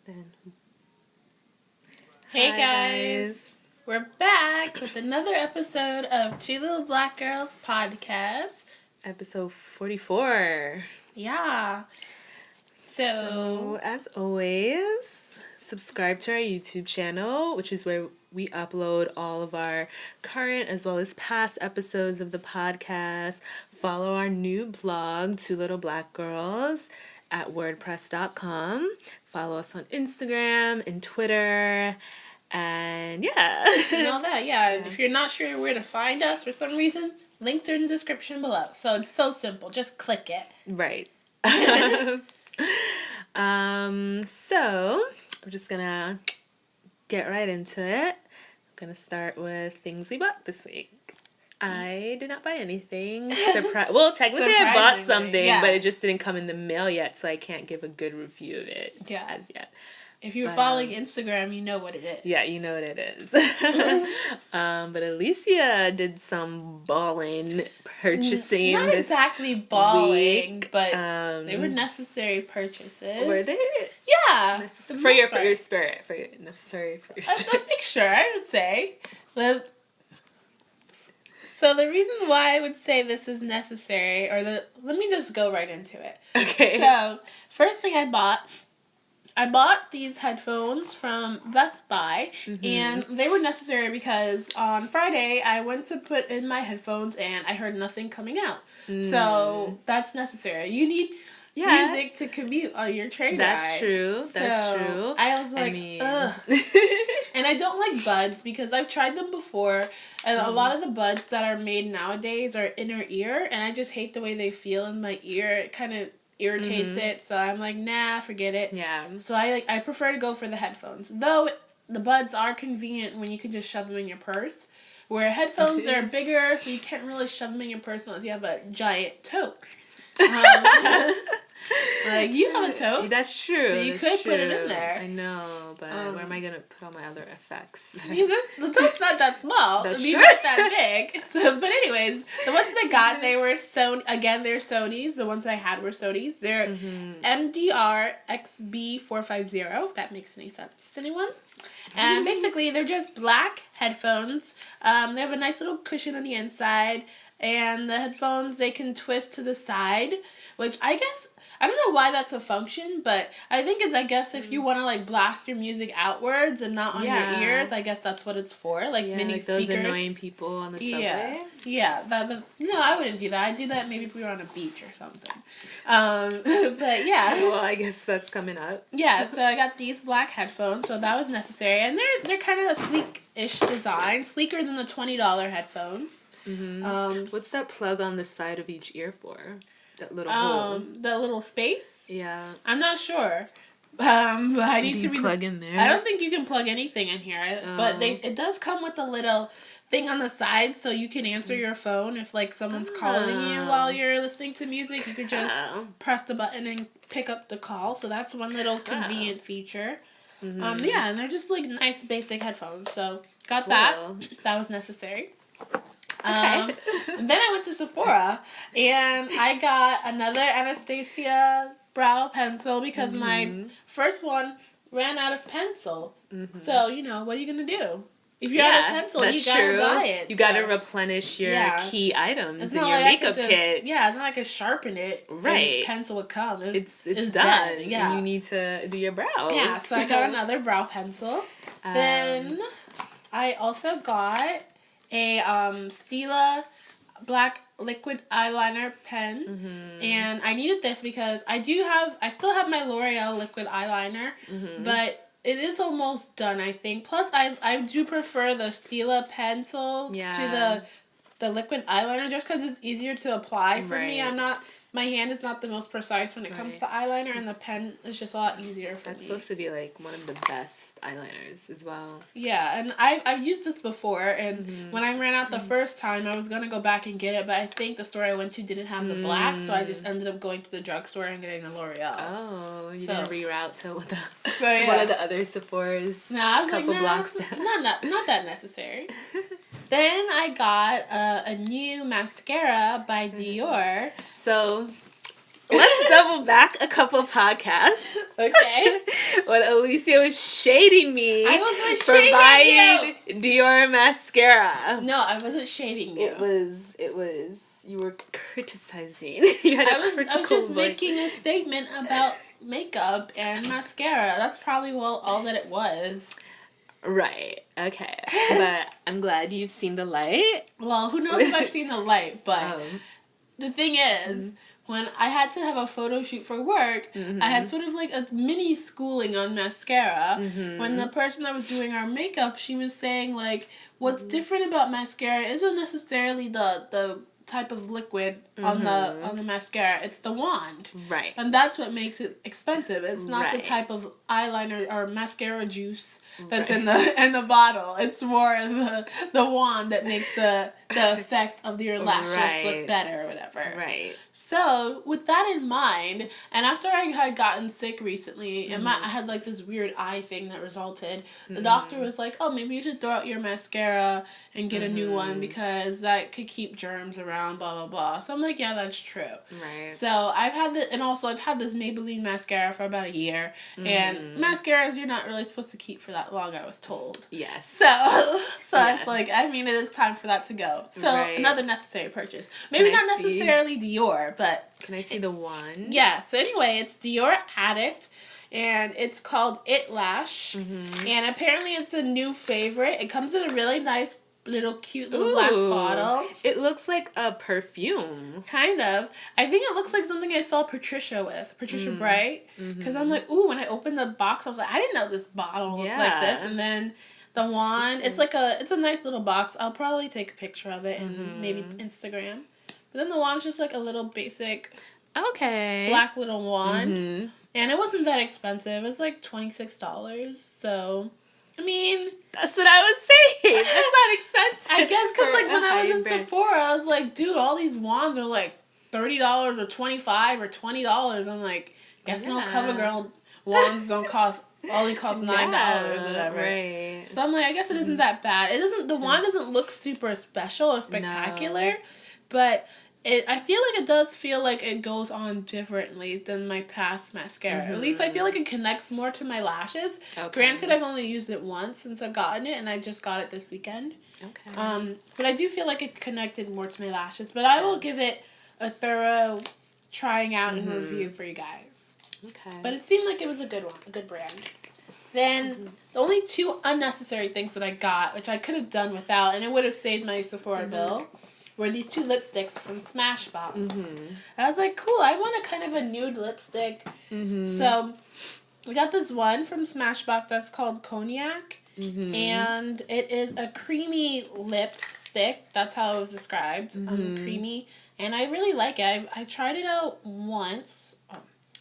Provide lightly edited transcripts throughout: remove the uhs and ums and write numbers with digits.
Then. Hey Hi, guys, we're back with another episode of Two Little Black Girls podcast. Episode 44. Yeah. So, as always, subscribe to our YouTube channel, which is where we upload all of our current as well as past episodes of the podcast. Follow our new blog, Two Little Black Girls, at wordpress.com. Follow us on Instagram and Twitter. And yeah. And all that, yeah. And if you're not sure where to find us for some reason, links are in the description below. So it's so simple. Just click it. Right. So we're just gonna get right into it. I'm gonna start with things we bought this week. I did not buy anything. Well, technically I bought something, but it just didn't come in the mail yet, so I can't give a good review of it as yet. If you're following Instagram, you know what it is. Yeah, you know what it is. But Alicia did some balling purchasing. Not exactly balling, but they were necessary purchases. Were they? Yeah. Necessary for your spirit. Necessary for your spirit. A mixture, I would say. So the reason why I would say this is necessary, let me just go right into it. Okay. So, first thing I bought these headphones from Best Buy, and they were necessary because on Friday I went to put in my headphones and I heard nothing coming out. So that's necessary. You need music to commute on your train ride. That's true. I was like, ugh. And I don't like buds because I've tried them before, and a lot of the buds that are made nowadays are inner ear, and I just hate the way they feel in my ear. It kind of irritates it, so I'm like, nah, forget it. Yeah. So I prefer to go for the headphones. Though the buds are convenient when you can just shove them in your purse, where headphones are bigger, so you can't really shove them in your purse unless you have a giant tote. Like, you have a tote. That's true. So you could put it in there. I know, but where am I going to put all my other effects? The tote's not that small. That's These true. aren't that big. So, but anyways, the ones that I got, they were they're Sony's. The ones that I had were Sony's. They're MDR XB450, if that makes any sense to anyone. And basically, they're just black headphones. They have a nice little cushion on the inside. And the headphones, they can twist to the side, which I guess, I don't know why that's a function, but I think it's, if you want to, like, blast your music outwards and not on your ears, I guess that's what it's for, like mini like speakers. those annoying people on the subway. Yeah, but no, I wouldn't do that. I'd do that maybe if we were on a beach or something. But yeah. Well, I guess that's coming up. Yeah, so I got these black headphones, so that was necessary, and they're kind of a sleek-ish design, sleeker than the $20 headphones. What's that plug on the side of each ear for? That little hole. That little space? Yeah. I'm not sure. But I need to plug in there? I don't think you can plug anything in here. But it does come with a little thing on the side so you can answer your phone if, like, someone's calling you while you're listening to music. You could just press the button and pick up the call. So that's one little convenient feature. Yeah, and they're just, like, nice basic headphones. So got that. That was necessary. Okay. Then I went to Sephora and I got another Anastasia brow pencil because my first one ran out of pencil. So, what are you going to do? If you're out of pencil, you gotta buy it. You gotta replenish your key items in your makeup kit. Yeah, it's not like I could sharpen it. Right. And pencil would come. It's done. Yeah. And you need to do your brows. Yeah, so I got another brow pencil. Then I also got a Stila black liquid eyeliner pen, and I needed this because I still have my L'Oreal liquid eyeliner, but it is almost done, I think. Plus, I do prefer the Stila pencil to the liquid eyeliner just because it's easier to apply for me. My hand is not the most precise when it comes to eyeliner, and the pen is just a lot easier for me. That's supposed to be, like, one of the best eyeliners as well. Yeah, and I've used this before, and when I ran out the first time, I was going to go back and get it, but I think the store I went to didn't have the black, so I just ended up going to the drugstore and getting a L'Oreal. Oh, you didn't reroute to one of the other Sephora's couple blocks down. Not that necessary. Then I got a new mascara by Dior. So, let's double back a couple podcasts. Okay. When Alicia was shading me I wasn't for shading buying Dior mascara. No, I wasn't shading you. It was, you were criticizing. You had I was just making a statement about makeup and mascara. That's probably all that it was. Right. Okay. But I'm glad you've seen the light. Well, who knows if I've seen the light, but the thing is, when I had to have a photo shoot for work, I had sort of like a mini schooling on mascara. When the person that was doing our makeup, she was saying like, what's different about mascara isn't necessarily the type of liquid on the mascara. It's the wand. Right. And that's what makes it expensive. It's not the type of eyeliner or mascara juice that's in the bottle. It's more the wand that makes the effect of your lashes look better or whatever. Right. So, with that in mind, and after I had gotten sick recently, and I had like this weird eye thing that resulted, the doctor was like, oh, maybe you should throw out your mascara and get a new one because that could keep germs around, blah, blah, blah. So I'm like, yeah, that's true. Right. So, I've had this Maybelline mascara for about a year, and mascaras you're not really supposed to keep for that long, I was told. Yes. So it's like, I mean, it is time for that to go. So, another necessary purchase. Maybe not necessarily Dior, but... Can I see the one? Yeah, so anyway, it's Dior Addict, and it's called It Lash, and apparently it's a new favorite. It comes in a really nice, cute little black bottle. It looks like a perfume. Kind of. I think it looks like something I saw Patricia Bright, because I'm like, ooh, when I opened the box, I was like, I didn't know this bottle looked like this, and then... The wand, it's a nice little box. I'll probably take a picture of it and maybe Instagram. But then the wand's just like a little basic black little wand. And it wasn't that expensive. It was like $26. So, I mean... That's what I was saying. That's not expensive. I guess because like when I was in Sephora, I was like, dude, all these wands are like $30 or $25 or $20. I'm like, guess no CoverGirl wands only cost $9 or whatever. Right. So I'm like, I guess it isn't that bad. The wand doesn't look super special or spectacular, but I feel like it does feel like it goes on differently than my past mascara. At least I feel like it connects more to my lashes. Okay. Granted, I've only used it once since I've gotten it, and I just got it this weekend. Okay. But I do feel like it connected more to my lashes. But I will give it a thorough trying out and review for you guys. Okay. But it seemed like it was a good one, a good brand. Then, the only two unnecessary things that I got, which I could have done without, and it would have saved my Sephora bill, were these two lipsticks from Smashbox. I was like, cool, I want a kind of a nude lipstick. So, we got this one from Smashbox that's called Cognac, and it is a creamy lipstick. That's how it was described, creamy. And I really like it. I tried it out once.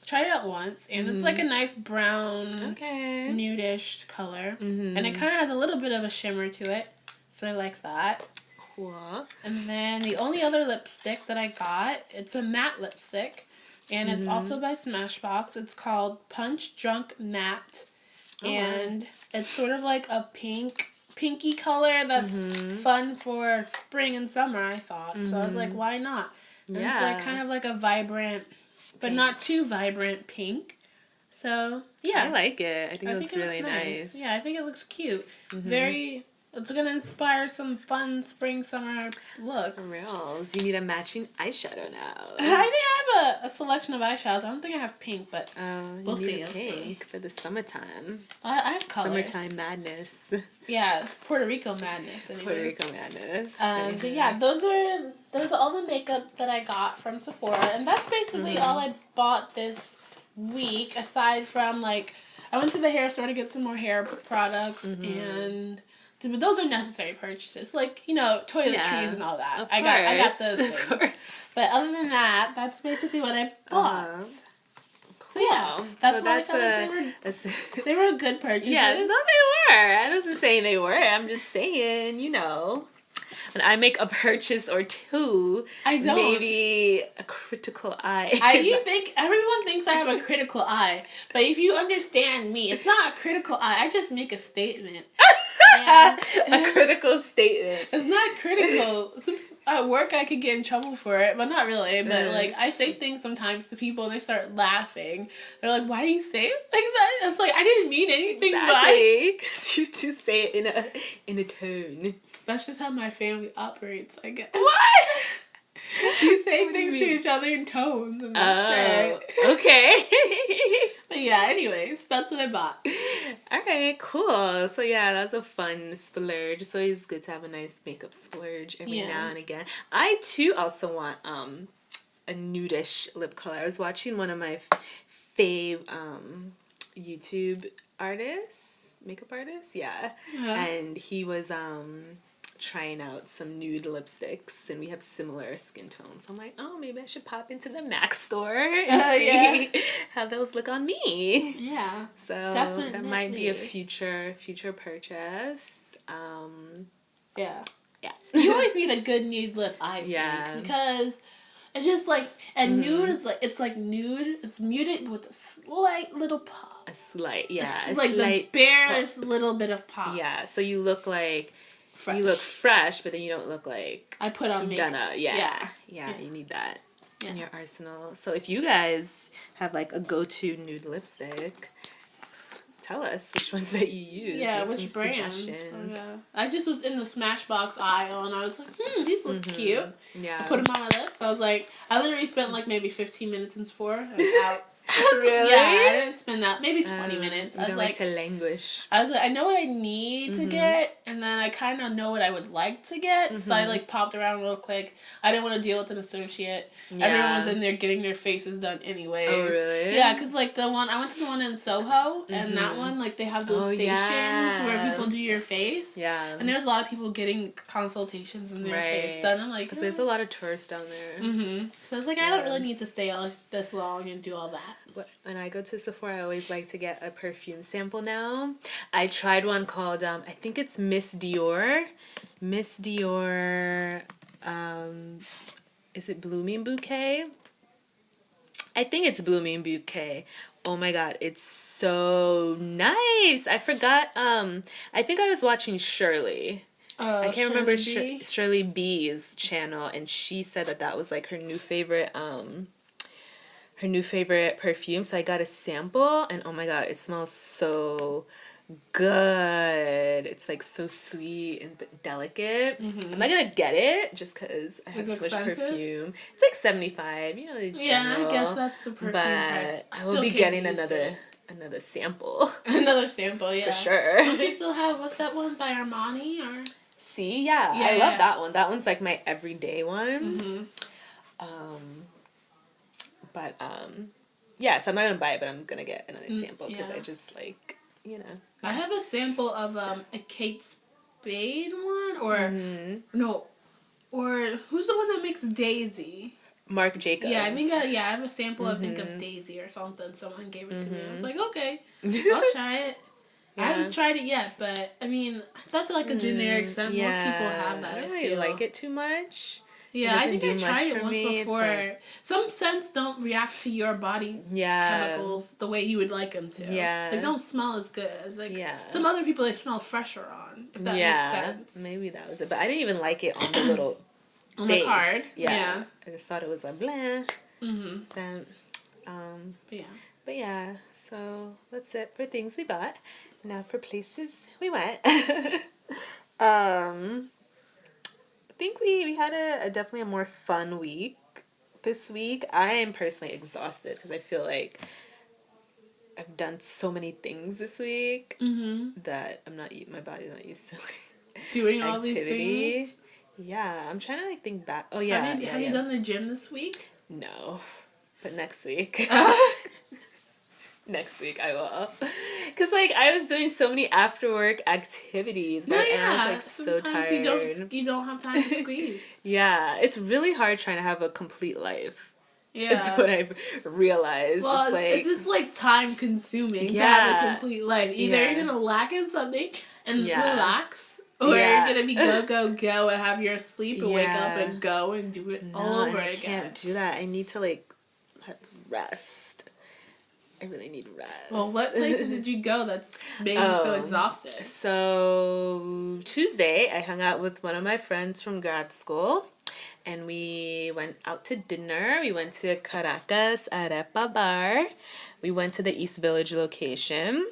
And it's like a nice brown, nude-ish color. And it kind of has a little bit of a shimmer to it, so I like that. Cool. And then the only other lipstick that I got, it's a matte lipstick, and it's also by Smashbox. It's called Punch Drunk Matte, and it's sort of like a pinky color that's fun for spring and summer, I thought. So I was like, why not? And it's like kind of like a vibrant... but not too vibrant pink. So, yeah. I like it. I think it looks really nice. Yeah, I think it looks cute. It's going to inspire some fun spring, summer looks. For reals. You need a matching eyeshadow now. I think I have a selection of eyeshadows. I don't think I have pink, but we'll see. Pink for the summertime. I have colors. Summertime madness. Yeah, Puerto Rico madness. Anyways. Puerto Rico madness. But yeah, those are all the makeup that I got from Sephora, and that's basically all I bought this week. Aside from I went to the hair store to get some more hair products, but those are necessary purchases, toiletries and all that. I got those things. But other than that, that's basically what I bought. Cool. So yeah, that's why I thought they were good purchases. Yeah, no, they were. I wasn't saying they were. I'm just saying, when I make a purchase or two, I don't. Maybe a critical eye. Everyone thinks I have a critical eye, but if you understand me, it's not a critical eye. I just make a statement. A critical statement. It's not critical. At work, I could get in trouble for it, but not really. But, like, I say things sometimes to people, and they start laughing. They're like, why do you say it like that? It's like, I didn't mean anything by it. Because you do say it in a tone. That's just how my family operates, I guess. What? You say things to each other in tones, and that's it. Okay. But yeah, anyways, that's what I bought. Alright, cool. So yeah, that's a fun splurge. It's always good to have a nice makeup splurge every now and again. I too also want a nudish lip color. I was watching one of my fave YouTube artists, makeup artists, and he was trying out some nude lipsticks, and we have similar skin tones. I'm like, oh, maybe I should pop into the MAC store and see how those look on me. Yeah. So definitely. That might be a future purchase. Yeah. Yeah. You always need a good nude lip, I think, because it's just like, and nude is like, it's like nude, it's muted with a slight little pop. A slight, yeah. Like the barest little bit of pop. Yeah, so you look like fresh. You look fresh, but then you don't look like I put on makeup. Yeah, you need that in your arsenal. So if you guys have like a go-to nude lipstick, tell us which ones that you use. Yeah, which brands. So, I just was in the Smashbox aisle, and I was like, these look cute. Yeah. I put them on my lips. I was like, I literally spent like maybe 15 minutes in Sephora. I was out. Really? Yeah, I didn't spend that. Maybe 20 minutes. I was like to languish. I was like, I know what I need to get, and then I kind of know what I would like to get. So I like popped around real quick. I didn't want to deal with an associate. Yeah. Everyone was in there getting their faces done anyways. Oh, really? Yeah, because like I went to the one in Soho, and that one, like they have those stations where people do your face. Yeah. And there's a lot of people getting consultations in their face done. I'm like, because there's a lot of tourists down there. So it's like, I don't really need to stay this long and do all that. When I go to Sephora, I always like to get a perfume sample now. I tried one called, I think it's Miss Dior. Miss Dior, is it Blooming Bouquet? I think it's Blooming Bouquet. Oh my god, it's so nice. I forgot, I think I was watching Shirley. I can't remember Shirley B's channel, and she said that was like her new favorite perfume. So I got a sample, and oh my god, it smells so good. It's like so sweet and delicate. I'm not gonna get it just because I have so much perfume. It's like $75, you know, the general. Yeah, I guess that's the perfume price. I will be getting another sample. Another sample, yeah. For sure. Don't you still have, what's that one by Armani, or? See, I love that one. That one's like my everyday one. But so I'm not gonna buy it, but I'm gonna get another sample because I just like, you know. I have a sample of a Kate Spade one, or no, or who's the one that makes Daisy? Marc Jacobs. Yeah, I think I have a sample. I think of Daisy or something. Someone gave it to me. I was like, okay, I'll try it. I haven't tried it yet, but I mean, that's like a generic scent. Most people have that. I don't really like it too much. Yeah, I think I tried it once before. Like, some scents don't react to your body chemicals the way you would like them to. Yeah. They don't smell as good as like some other people, they smell fresher on, if that makes sense. Maybe that was it. But I didn't even like it on the little on the card. Yeah. I just thought it was like blah. Scent. But yeah, so that's it for things we bought. Now for places we went. I think we had a definitely a more fun week this week. I am personally exhausted because I feel like I've done so many things this week that my body's not used to like doing all these things. Yeah, I'm trying to like think back. Oh yeah, have you done the gym this week? No, but next week. Next week I will. Because, like, I was doing so many after-work activities. And I was, like, so tired. You don't have time to squeeze. Yeah. It's really hard trying to have a complete life. Yeah. Is what I've realized. Well, it's just, like, time-consuming to have a complete life. Either you're going to lack in something and relax, or you're going to be go and have your sleep and wake up and go and do it all over again. I can't do that. I need to, like, rest. I really need rest. Well, what places did you go that's made you so exhausted? So Tuesday, I hung out with one of my friends from grad school, and we went out to dinner. We went to Caracas Arepa Bar. We went to the East Village location.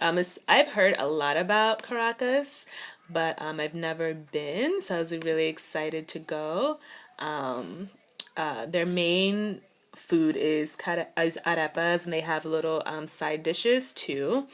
I've heard a lot about Caracas, but I've never been, so I was really excited to go. Their main food is arepas, and they have little side dishes too.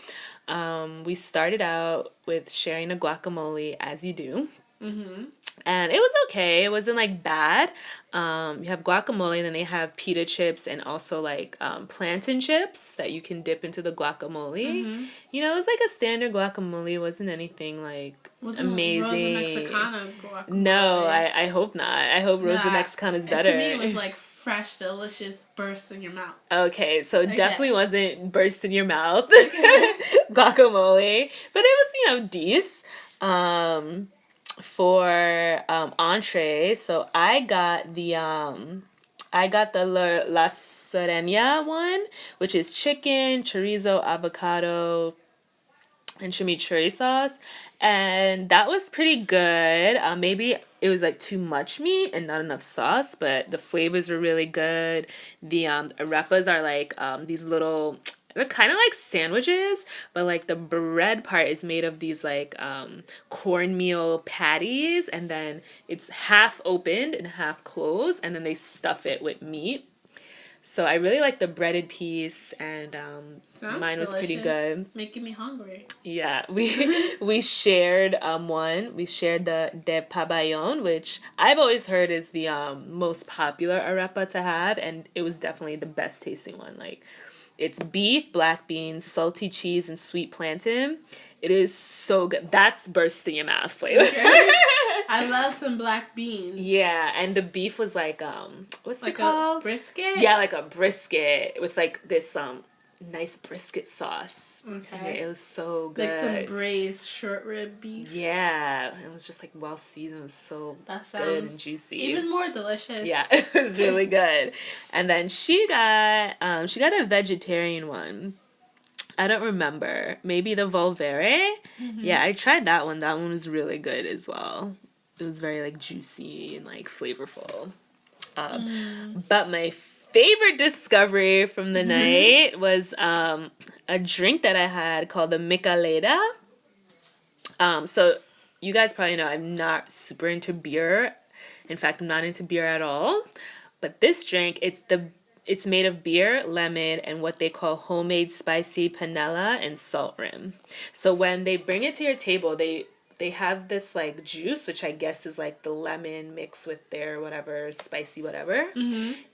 We started out with sharing a guacamole, as you do. Mm-hmm. And it was okay. It wasn't like bad. You have guacamole, and then they have pita chips and also like plantain chips that you can dip into the guacamole. Mm-hmm. You know, it was like a standard guacamole. It wasn't anything like amazing. Rosa Mexicana guacamole. No, I hope not. I hope Rosa Mexicana is better. To me, it was like fresh, delicious, burst in your mouth. Okay, so it definitely wasn't burst in your mouth guacamole, but it was, decent. For entree, so I got the La Serena one, which is chicken, chorizo, avocado, and chimichurri sauce, and that was pretty good. Maybe it was like too much meat and not enough sauce, but the flavors were really good. The arepas are like these little, they're kind of like sandwiches, but like the bread part is made of these like cornmeal patties, and then it's half opened and half closed, and then they stuff it with meat. So I really like the breaded piece, and mine was pretty good. Making me hungry. Yeah, we shared one. We shared the de pabellon, which I've always heard is the most popular arepa to have, and it was definitely the best tasting one. Like, it's beef, black beans, salty cheese, and sweet plantain. It is so good. That's burst in your mouth flavor. I love some black beans. Yeah, and the beef was like what's like it called? Like a brisket? Yeah, like a brisket with like this nice brisket sauce. Okay. And it was so good. Like some braised short rib beef. Yeah, it was just like well seasoned. It was so good and juicy. Even more delicious. Yeah, it was really good. And then she got a vegetarian one. I don't remember. Maybe the Volvere. Mm-hmm. Yeah, I tried that one. That one was really good as well. It was very like juicy and like flavorful. But my favorite discovery from the night was a drink that I had called the Michelada. So you guys probably know I'm not super into beer. In fact, I'm not into beer at all. But this drink, it's made of beer, lemon, and what they call homemade spicy panela and salt rim. So when they bring it to your table, they have this like juice, which I guess is like the lemon mixed with their whatever spicy whatever,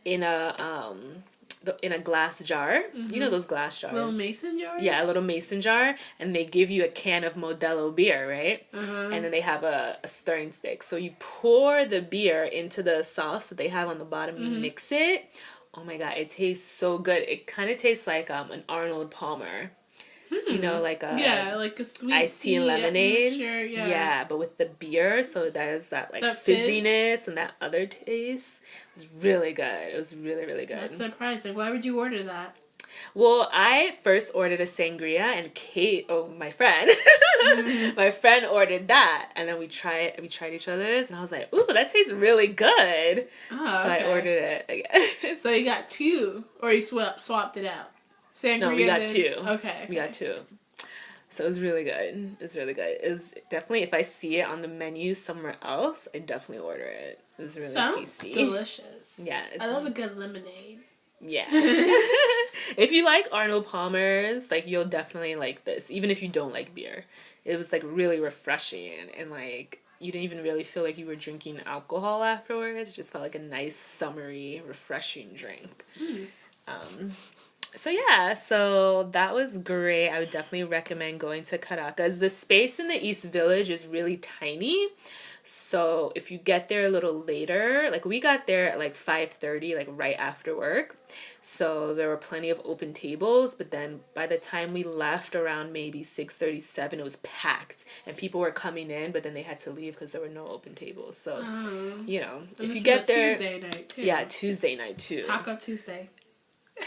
in a glass jar. You know those glass jars. Little mason jars? Yeah, a little mason jar, and they give you a can of Modelo beer, right? And then they have a stirring stick. So you pour the beer into the sauce that they have on the bottom and mix it. Oh my god, it tastes so good. It kind of tastes like an Arnold Palmer. You know, like a sweet iced tea and lemonade. Sure, yeah, but with the beer, so there's that like fizziness and that other taste. It was really good. It was really, really good. That's surprising. Why would you order that? Well, I first ordered a sangria, and Kate, my friend, my friend ordered that, and then we tried each other's, and I was like, ooh, that tastes really good. Oh, so I ordered it again. So you got two, or you swapped it out? Sangria. No, we got two. Okay. We got two. So it was really good. It was really good. It was definitely, if I see it on the menu somewhere else, I definitely order it. It was really tasty. Delicious. Yeah. I love a good lemonade. Yeah. If you like Arnold Palmer's, like, you'll definitely like this, even if you don't like beer. It was like really refreshing, and like you didn't even really feel like you were drinking alcohol afterwards. It just felt like a nice, summery, refreshing drink. So yeah, so that was great. I would definitely recommend going to Caracas. The space in the East Village is really tiny. So if you get there a little later, like we got there at like 5:30, like right after work. So there were plenty of open tables, but then by the time we left around maybe 6:37, it was packed and people were coming in, but then they had to leave because there were no open tables. So, you know, if you get there, Tuesday night too. Yeah, Tuesday night too. Taco Tuesday.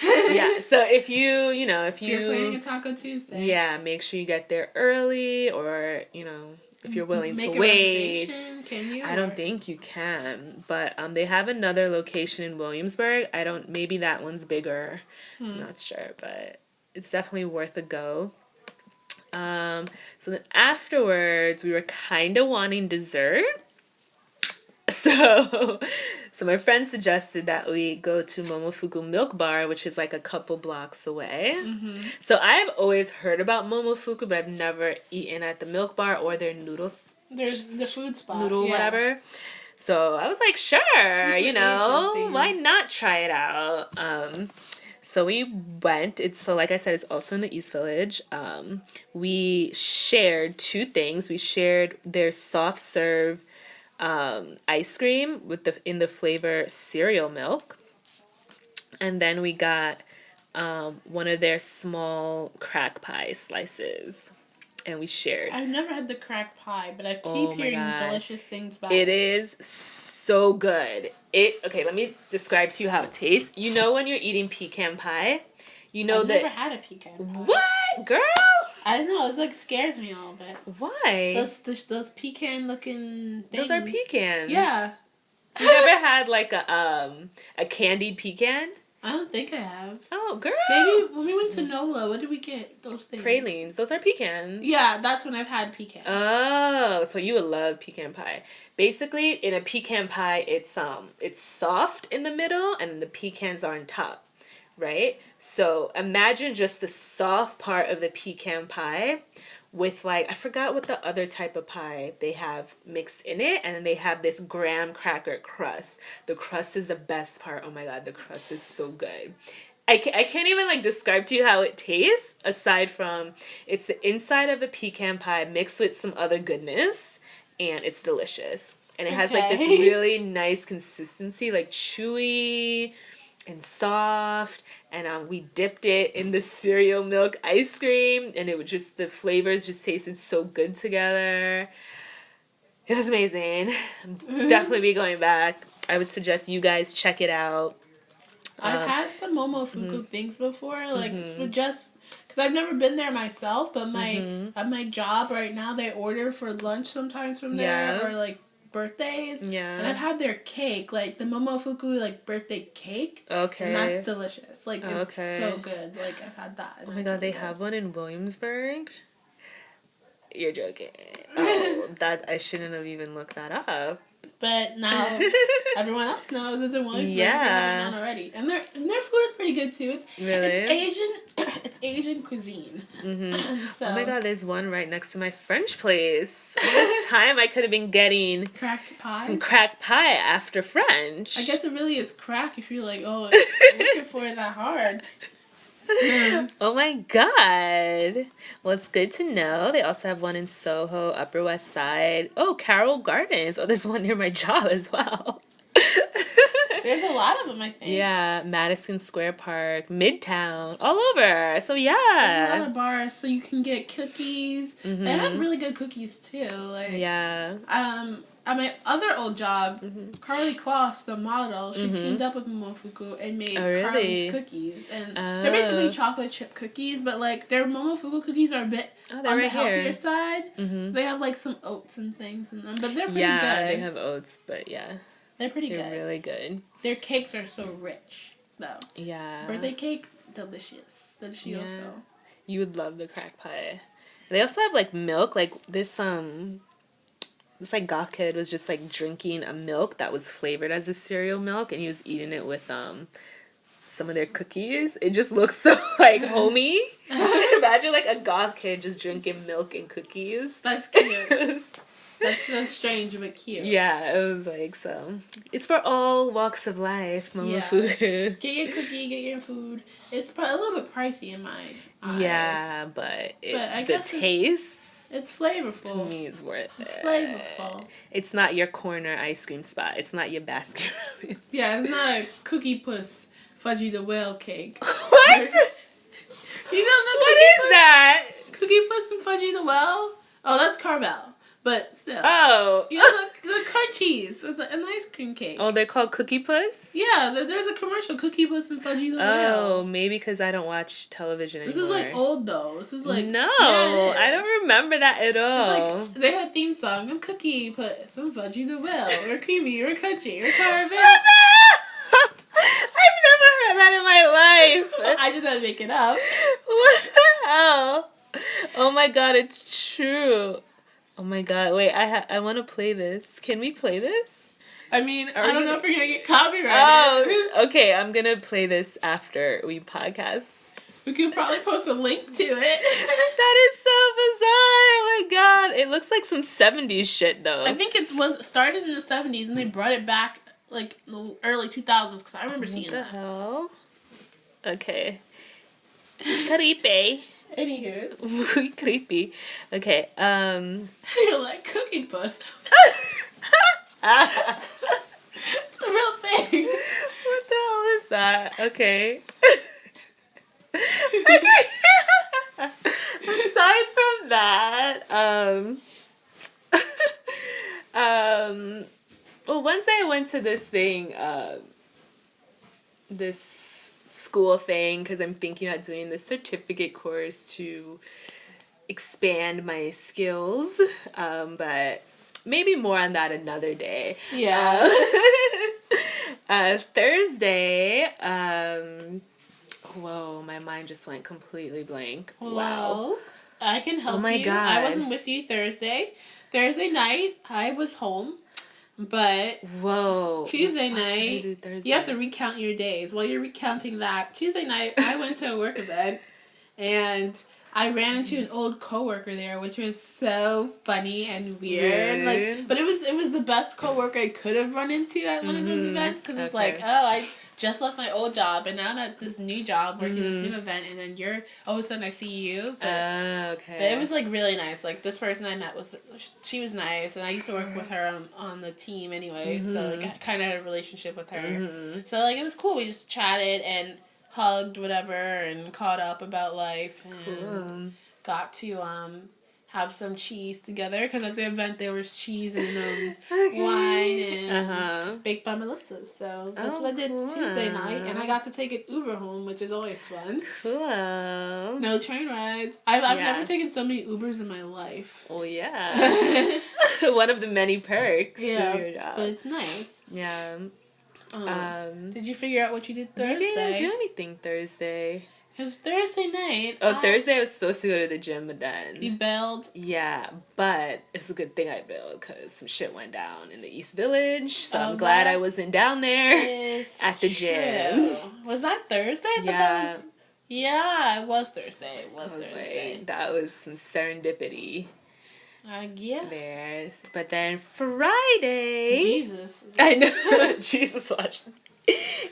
Yeah, so if you're planning a Taco Tuesday. Yeah, make sure you get there early, or, if you're willing to Make a wait. reservation. Can you? I don't think you can, but they have another location in Williamsburg. Maybe that one's bigger. I'm not sure, but it's definitely worth a go. So then afterwards, we were kind of wanting dessert. So my friend suggested that we go to Momofuku Milk Bar, which is like a couple blocks away. Mm-hmm. So I've always heard about Momofuku, but I've never eaten at the Milk Bar or their noodles. There's the food spot. Whatever. So I was like, sure, why not try it out? So we went. Like I said, it's also in the East Village. We shared two things. We shared their soft serve ice cream in the flavor cereal milk, and then we got one of their small crack pie slices, and we shared. I've never had the crack pie, but I keep hearing delicious things about it. It is so good. Okay, let me describe to you how it tastes. When you're eating pecan pie, I've never had a pecan pie. What, girl? I don't know. It's like scares me a little bit. Why? Those pecan looking things. Those are pecans. Yeah. You never had like a candied pecan? I don't think I have. Oh, girl. Maybe when we went to NOLA, what did we get? Those things. Pralines. Those are pecans. Yeah, that's when I've had pecan. Oh, so you would love pecan pie. Basically, in a pecan pie, it's soft in the middle and the pecans are on top. Right? So imagine just the soft part of the pecan pie with I forgot what the other type of pie they have mixed in it, and then they have this graham cracker crust. The crust is the best part. Oh my God, the crust is so good. I can't even describe to you how it tastes, aside from it's the inside of the pecan pie mixed with some other goodness, and it's delicious. And it has this really nice consistency, chewy and soft, and we dipped it in the cereal milk ice cream, and it would the flavors just tasted so good together. It was amazing. Definitely be going back. I would suggest you guys check it out. I've had some Momofuku things before, just because I've never been there myself, but at my job right now, they order for lunch sometimes from there, or birthdays. Yeah. And I've had their cake, the Momofuku birthday cake. Okay. And that's delicious. It's so good. I've had that. Oh my God, they have one in Williamsburg? You're joking. Oh, that I shouldn't have even looked that up. But now everyone else knows it's in Williamsburg. Yeah. Already. And their food is pretty good too. It's Asian cuisine. Mm-hmm. So, oh my God, there's one right next to my French place. This time I could have been getting some crack pie after French. I guess it really is crack if you're looking for it that hard. Oh my God. Well, it's good to know. They also have one in Soho, Upper West Side. Oh, Carroll Gardens. Oh, there's one near my job as well. There's a lot of them, I think. Yeah, Madison Square Park, Midtown, all over. So yeah. There's a lot of bars, so you can get cookies. Mm-hmm. They have really good cookies too. Yeah. At my other old job, Carly Kloss, the model, she teamed up with Momofuku and made Carly's cookies. And they're basically chocolate chip cookies, but their Momofuku cookies are a bit on the healthier side. So they have some oats and things in them, but they're pretty good. Yeah, they have oats, but yeah. They're pretty good. They're really good. Their cakes are so rich, though. Yeah. Birthday cake, delicious. Delicioso. Yeah. You would love the crack pie. They also have milk, this goth kid was just drinking a milk that was flavored as a cereal milk, and he was eating it with some of their cookies. It just looks so homey. Imagine a goth kid just drinking milk and cookies. That's cute. That's strange but cute. Yeah, it was so. It's for all walks of life, Momofuku. Yeah. Get your cookie, get your food. It's probably a little bit pricey in my eyes. Yeah, but I guess the taste. It's flavorful. To me, it's worth it. It's flavorful. It's not your corner ice cream spot. It's not your basket. Yeah, it's not a Cookie Puss Fudgy the Whale cake. What? You don't know what is that? Cookie Puss and Fudgy the Whale? Oh, that's Carvel. but still. Oh. You know, the crunchies with an ice cream cake. Oh, they're called Cookie Puss? Yeah, there's a commercial, Cookie Puss and Fudgy the Whale. Oh, maybe because I don't watch television anymore. This is like old though. This is like no, yeah, I don't remember that at all. It's like they had a theme song. I'm Cookie Puss, I'm Fudgy the Whale. We're creamy, we're crunchy, we're caramel. I've never heard that in my life. I did not make it up. What the hell? Oh my god, it's true. Oh my god, wait, I want to play this. Can we play this? I mean, I don't know if we're going to get copyrighted. Oh, okay, I'm going to play this after we podcast. We could probably post a link to it. That is so bizarre. Oh my god. It looks like some 70s shit though. I think it was started in the 70s and they brought it back like the early 2000s because I remember seeing that. What the hell? Okay. Creepy. Anywho's. Creepy. Okay, You're like, Cookie Puss. It's a real thing. What the hell is that? Okay. Okay. Aside from that, well, once I went to this thing, this school thing, because I'm thinking about doing this certificate course to expand my skills, but maybe more on that another day. Yeah. Thursday, whoa, my mind just went completely blank. Well, wow. I can help you. Oh my God. I wasn't with you Thursday. Thursday night, I was home. But whoa. Tuesday night, you have to recount your days. While you're recounting that, Tuesday night, I went to a work event. And I ran into an old coworker there, which was so funny and weird. Like, but it was the best coworker I could have run into at one of those events because it's like, oh, I just left my old job and now I'm at this new job working this new event, and then all of a sudden I see you. But, okay. but it was like really nice. Like this person I met she was nice, and I used to work with her on the team anyway, so like I kind of had a relationship with her. So like it was cool. We just chatted and hugged, whatever, and caught up about life, and got to have some cheese together because at the event there was cheese and wine and baked by Melissa. So that's what I did Tuesday night, and I got to take an Uber home, which is always fun. Cool. No train rides. I've never taken so many Ubers in my life. Oh yeah. One of the many perks. Yeah, of your job. but it's nice. Yeah. Did you figure out what you did Thursday? Maybe I didn't do anything Thursday. Because Thursday night... Thursday I was supposed to go to the gym, but then... You bailed? Yeah, but it's a good thing I bailed because some shit went down in the East Village, so I'm glad I wasn't down there at the gym. Was that Thursday? I thought that was... Yeah, it was Thursday. It was Thursday. Like, that was some serendipity. I guess. There. But then Friday... Jesus. I know. Jesus watched.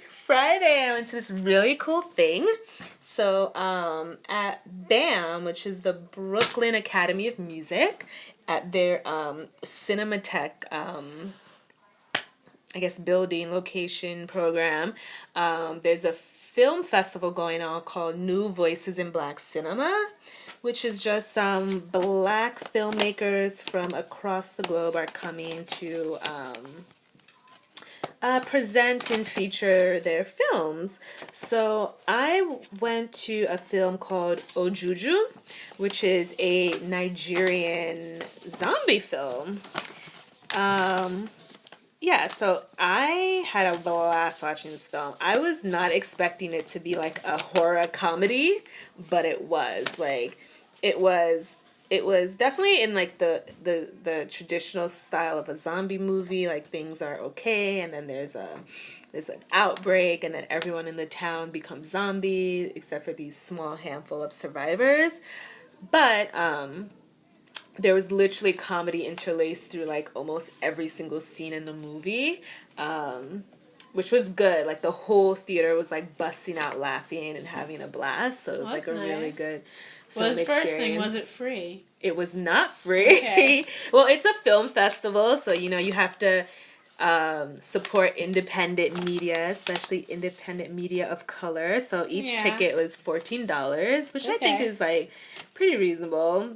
Friday, I went to this really cool thing. So, at BAM, which is the Brooklyn Academy of Music, at their Cinematheque, I guess, building, location program, there's a film festival going on called New Voices in Black Cinema, which is just black filmmakers from across the globe are coming to present and feature their films. So I went to a film called Ojuju, which is a Nigerian zombie film. Yeah, so I had a blast watching this film. I was not expecting it to be like a horror comedy, but it was. Like, it was definitely in like the traditional style of a zombie movie. Like, things are okay, and then there's an outbreak, and then everyone in the town becomes zombies except for these small handful of survivors. But there was literally comedy interlaced through like almost every single scene in the movie, which was good. Like, the whole theater was like busting out laughing and having a blast. So it was like a really good film experience. First thing, was it free? It was not free. Okay. Well, it's a film festival, so you have to support independent media, especially independent media of color. So each ticket was $14, which I think is like pretty reasonable.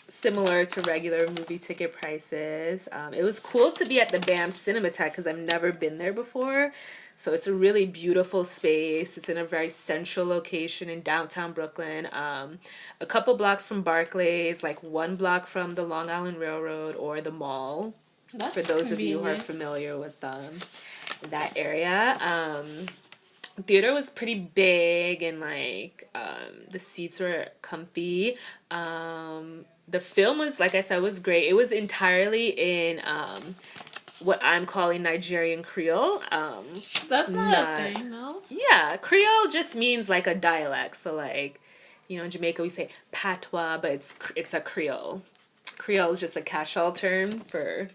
similar to regular movie ticket prices. It was cool to be at the BAM Cinematheque because I've never been there before. So it's a really beautiful space. It's in a very central location in downtown Brooklyn. A couple blocks from Barclays, like 1 block from the Long Island Railroad or the mall. That's for those convenient. of you who are familiar with that area. Theater was pretty big and like the seats were comfy. The film was, like I said, was great. It was entirely in what I'm calling Nigerian Creole. That's not a thing, no? Yeah, Creole just means like a dialect. So like, in Jamaica we say patois, but it's a Creole. Creole is just a catch-all term for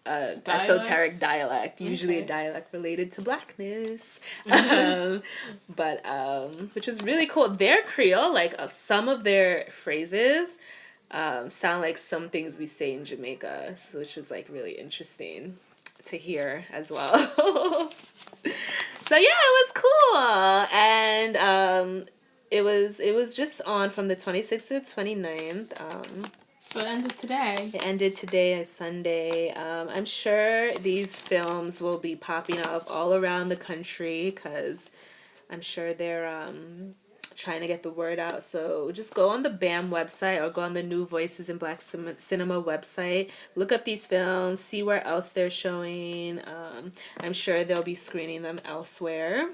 esoteric dialect, usually a dialect related to blackness. But which is really cool. Their Creole, like some of their phrases sound like some things we say in Jamaica, which was like really interesting to hear as well. So yeah, it was cool. And it was just on from the 26th to the 29th. So it ended today. It ended today, Sunday. I'm sure these films will be popping up all around the country because I'm sure they're trying to get the word out. So just go on the BAM website or go on the New Voices in Black Cinema website. Look up these films, see where else they're showing. I'm sure they'll be screening them elsewhere.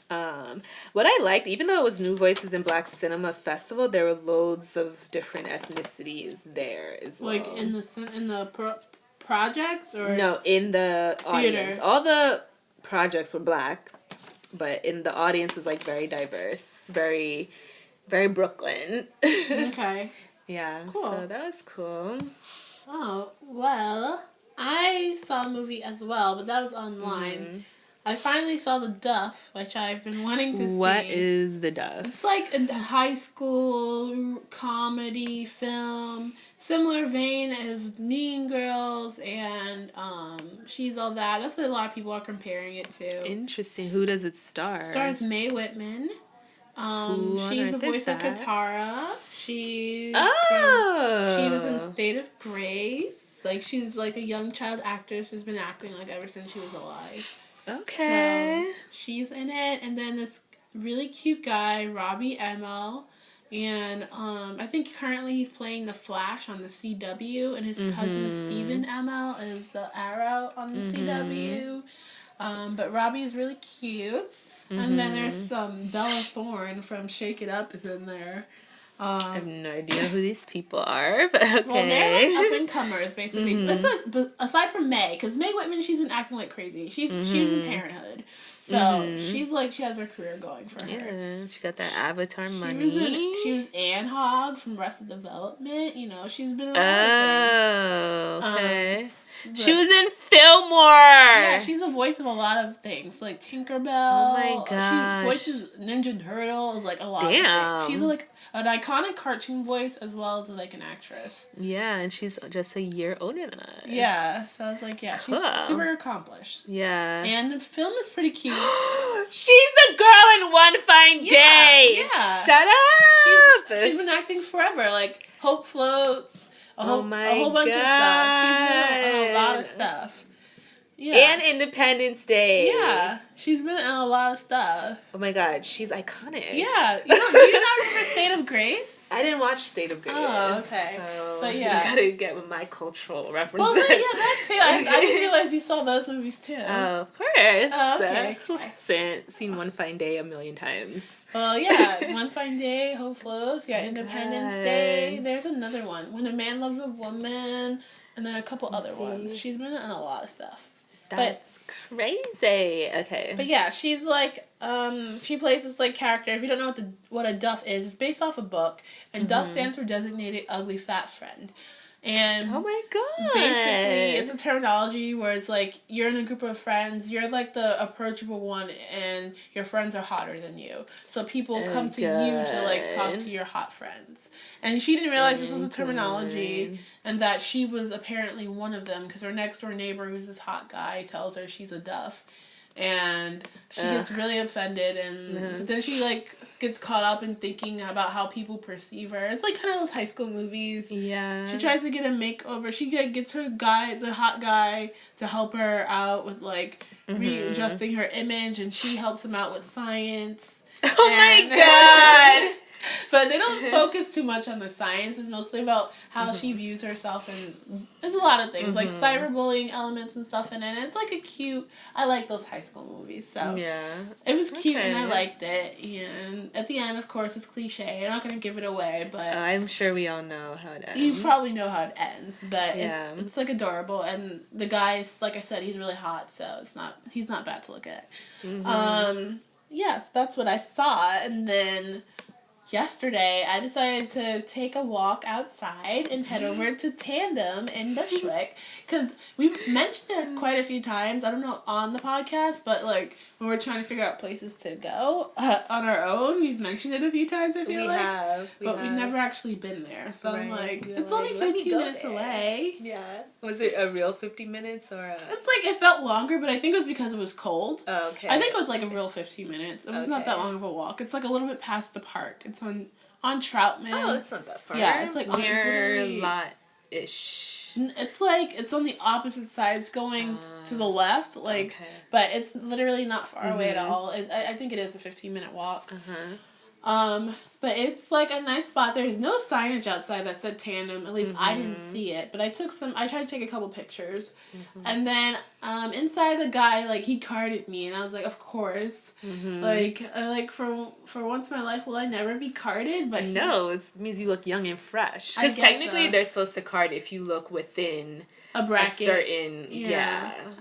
What I liked, even though it was New Voices in Black Cinema Festival, there were loads of different ethnicities there as well. Like in the projects or no, in the audience. Theater. All the projects were black, but in the audience was like very diverse, very, very Brooklyn. Okay. Yeah. Cool. So that was cool. Oh well, I saw a movie as well, but that was online. Mm. I finally saw The Duff, which I've been wanting to see. What is The Duff? It's like a high school comedy film, similar vein as Mean Girls and She's All That. That's what a lot of people are comparing it to. Interesting. Who does it star? It stars Mae Whitman. She's the voice of Katara. She was in State of Grace. Like she's like a young child actress who's been acting like ever since she was alive. Okay. So she's in it, and then this really cute guy, Robbie Amell, and I think currently he's playing the Flash on the CW, and his cousin Stephen Amell is the Arrow on the CW. But Robbie is really cute, and then there's some Bella Thorne from Shake It Up is in there. I have no idea who these people are, but okay. Well, they're like up-and-comers, basically. But aside from Mae, because Mae Whitman, she's been acting like crazy. She was in Parenthood. So she's like, she has her career going for her. Yeah, she got that Avatar money. She was Anne Hogg from Arrested Development. She's been in a lot of things. Okay. She was in Fillmore! Yeah, she's the voice of a lot of things. Like Tinkerbell. Oh my gosh. She voices Ninja Turtles, like a lot of things. She's like an iconic cartoon voice as well as like an actress. Yeah, and she's just a year older than us. Yeah, so I was like, yeah, she's super accomplished. Yeah. And the film is pretty cute. She's the girl in One Fine Day! Yeah. Shut up! She's been acting forever, like Hope Floats. A whole bunch of stuff. She's been in a lot of stuff. Yeah. And Independence Day. Yeah. She's been in a lot of stuff. Oh my god, she's iconic. Yeah. You not remember State of Grace? I didn't watch State of Grace. Oh, okay. So but yeah. You gotta get with my cultural references. Well, that too. I didn't realize you saw those movies too. Oh, of course. Oh, okay. Seen One Fine Day a million times. Well, yeah. One Fine Day, Hope Floats. Yeah, Independence Day. There's another one. When a Man Loves a Woman. And then a couple other ones. She's been in a lot of stuff. That's crazy. Okay. But yeah, she's like, she plays this like character. If you don't know what a duff is, it's based off a book, and duff stands for Designated Ugly Fat Friend. And oh my god. Basically, it's a terminology where it's like you're in a group of friends, you're like the approachable one, and your friends are hotter than you. So people come to you to like talk to your hot friends. And she didn't realize this was a terminology, and that she was apparently one of them because her next door neighbor, who's this hot guy, tells her she's a duff. and she gets really offended, and then she like gets caught up in thinking about how people perceive her. It's like kind of those high school movies. Yeah. She tries to get a makeover. She gets her guy, the hot guy, to help her out with like readjusting her image, and she helps him out with science. Oh my god. But they don't focus too much on the science. It's mostly about how she views herself, and there's a lot of things like cyberbullying elements and stuff in it. And it's like a cute. I like those high school movies, so it was cute and I liked it. And at the end, of course, it's cliche. I'm not gonna give it away, but I'm sure we all know how it ends. You probably know how it ends, but it's like adorable. And the guy's, like I said, he's really hot, so he's not bad to look at. Yes, that's what I saw, and then. Yesterday, I decided to take a walk outside and head over to Tandem in Bushwick. Because we've mentioned it quite a few times, I don't know, on the podcast, but like when we're trying to figure out places to go on our own, we've mentioned it a few times, I feel like. But we've never actually been there. So I'm like, it's only 15 minutes away. Yeah. Was it a real 50 minutes or a... It's like, it felt longer, but I think it was because it was cold. Oh, okay. I think it was like a real 15 minutes. It was not that long of a walk. It's like a little bit past the park. It's on Troutman. Oh, it's not that far. Yeah, it's like near lot-ish. It's like it's on the opposite sides going to the left, like, but it's literally not far away at all. I think it is a 15-minute walk. But it's like a nice spot. There's no signage outside that said Tandem. At least I didn't see it. But I tried to take a couple pictures. And then inside, the guy, like, he carded me. And I was like, of course. Like, for once in my life, will I never be carded? But no, it means you look young and fresh. Because technically, they're supposed to card if you look within... a bracket. A certain,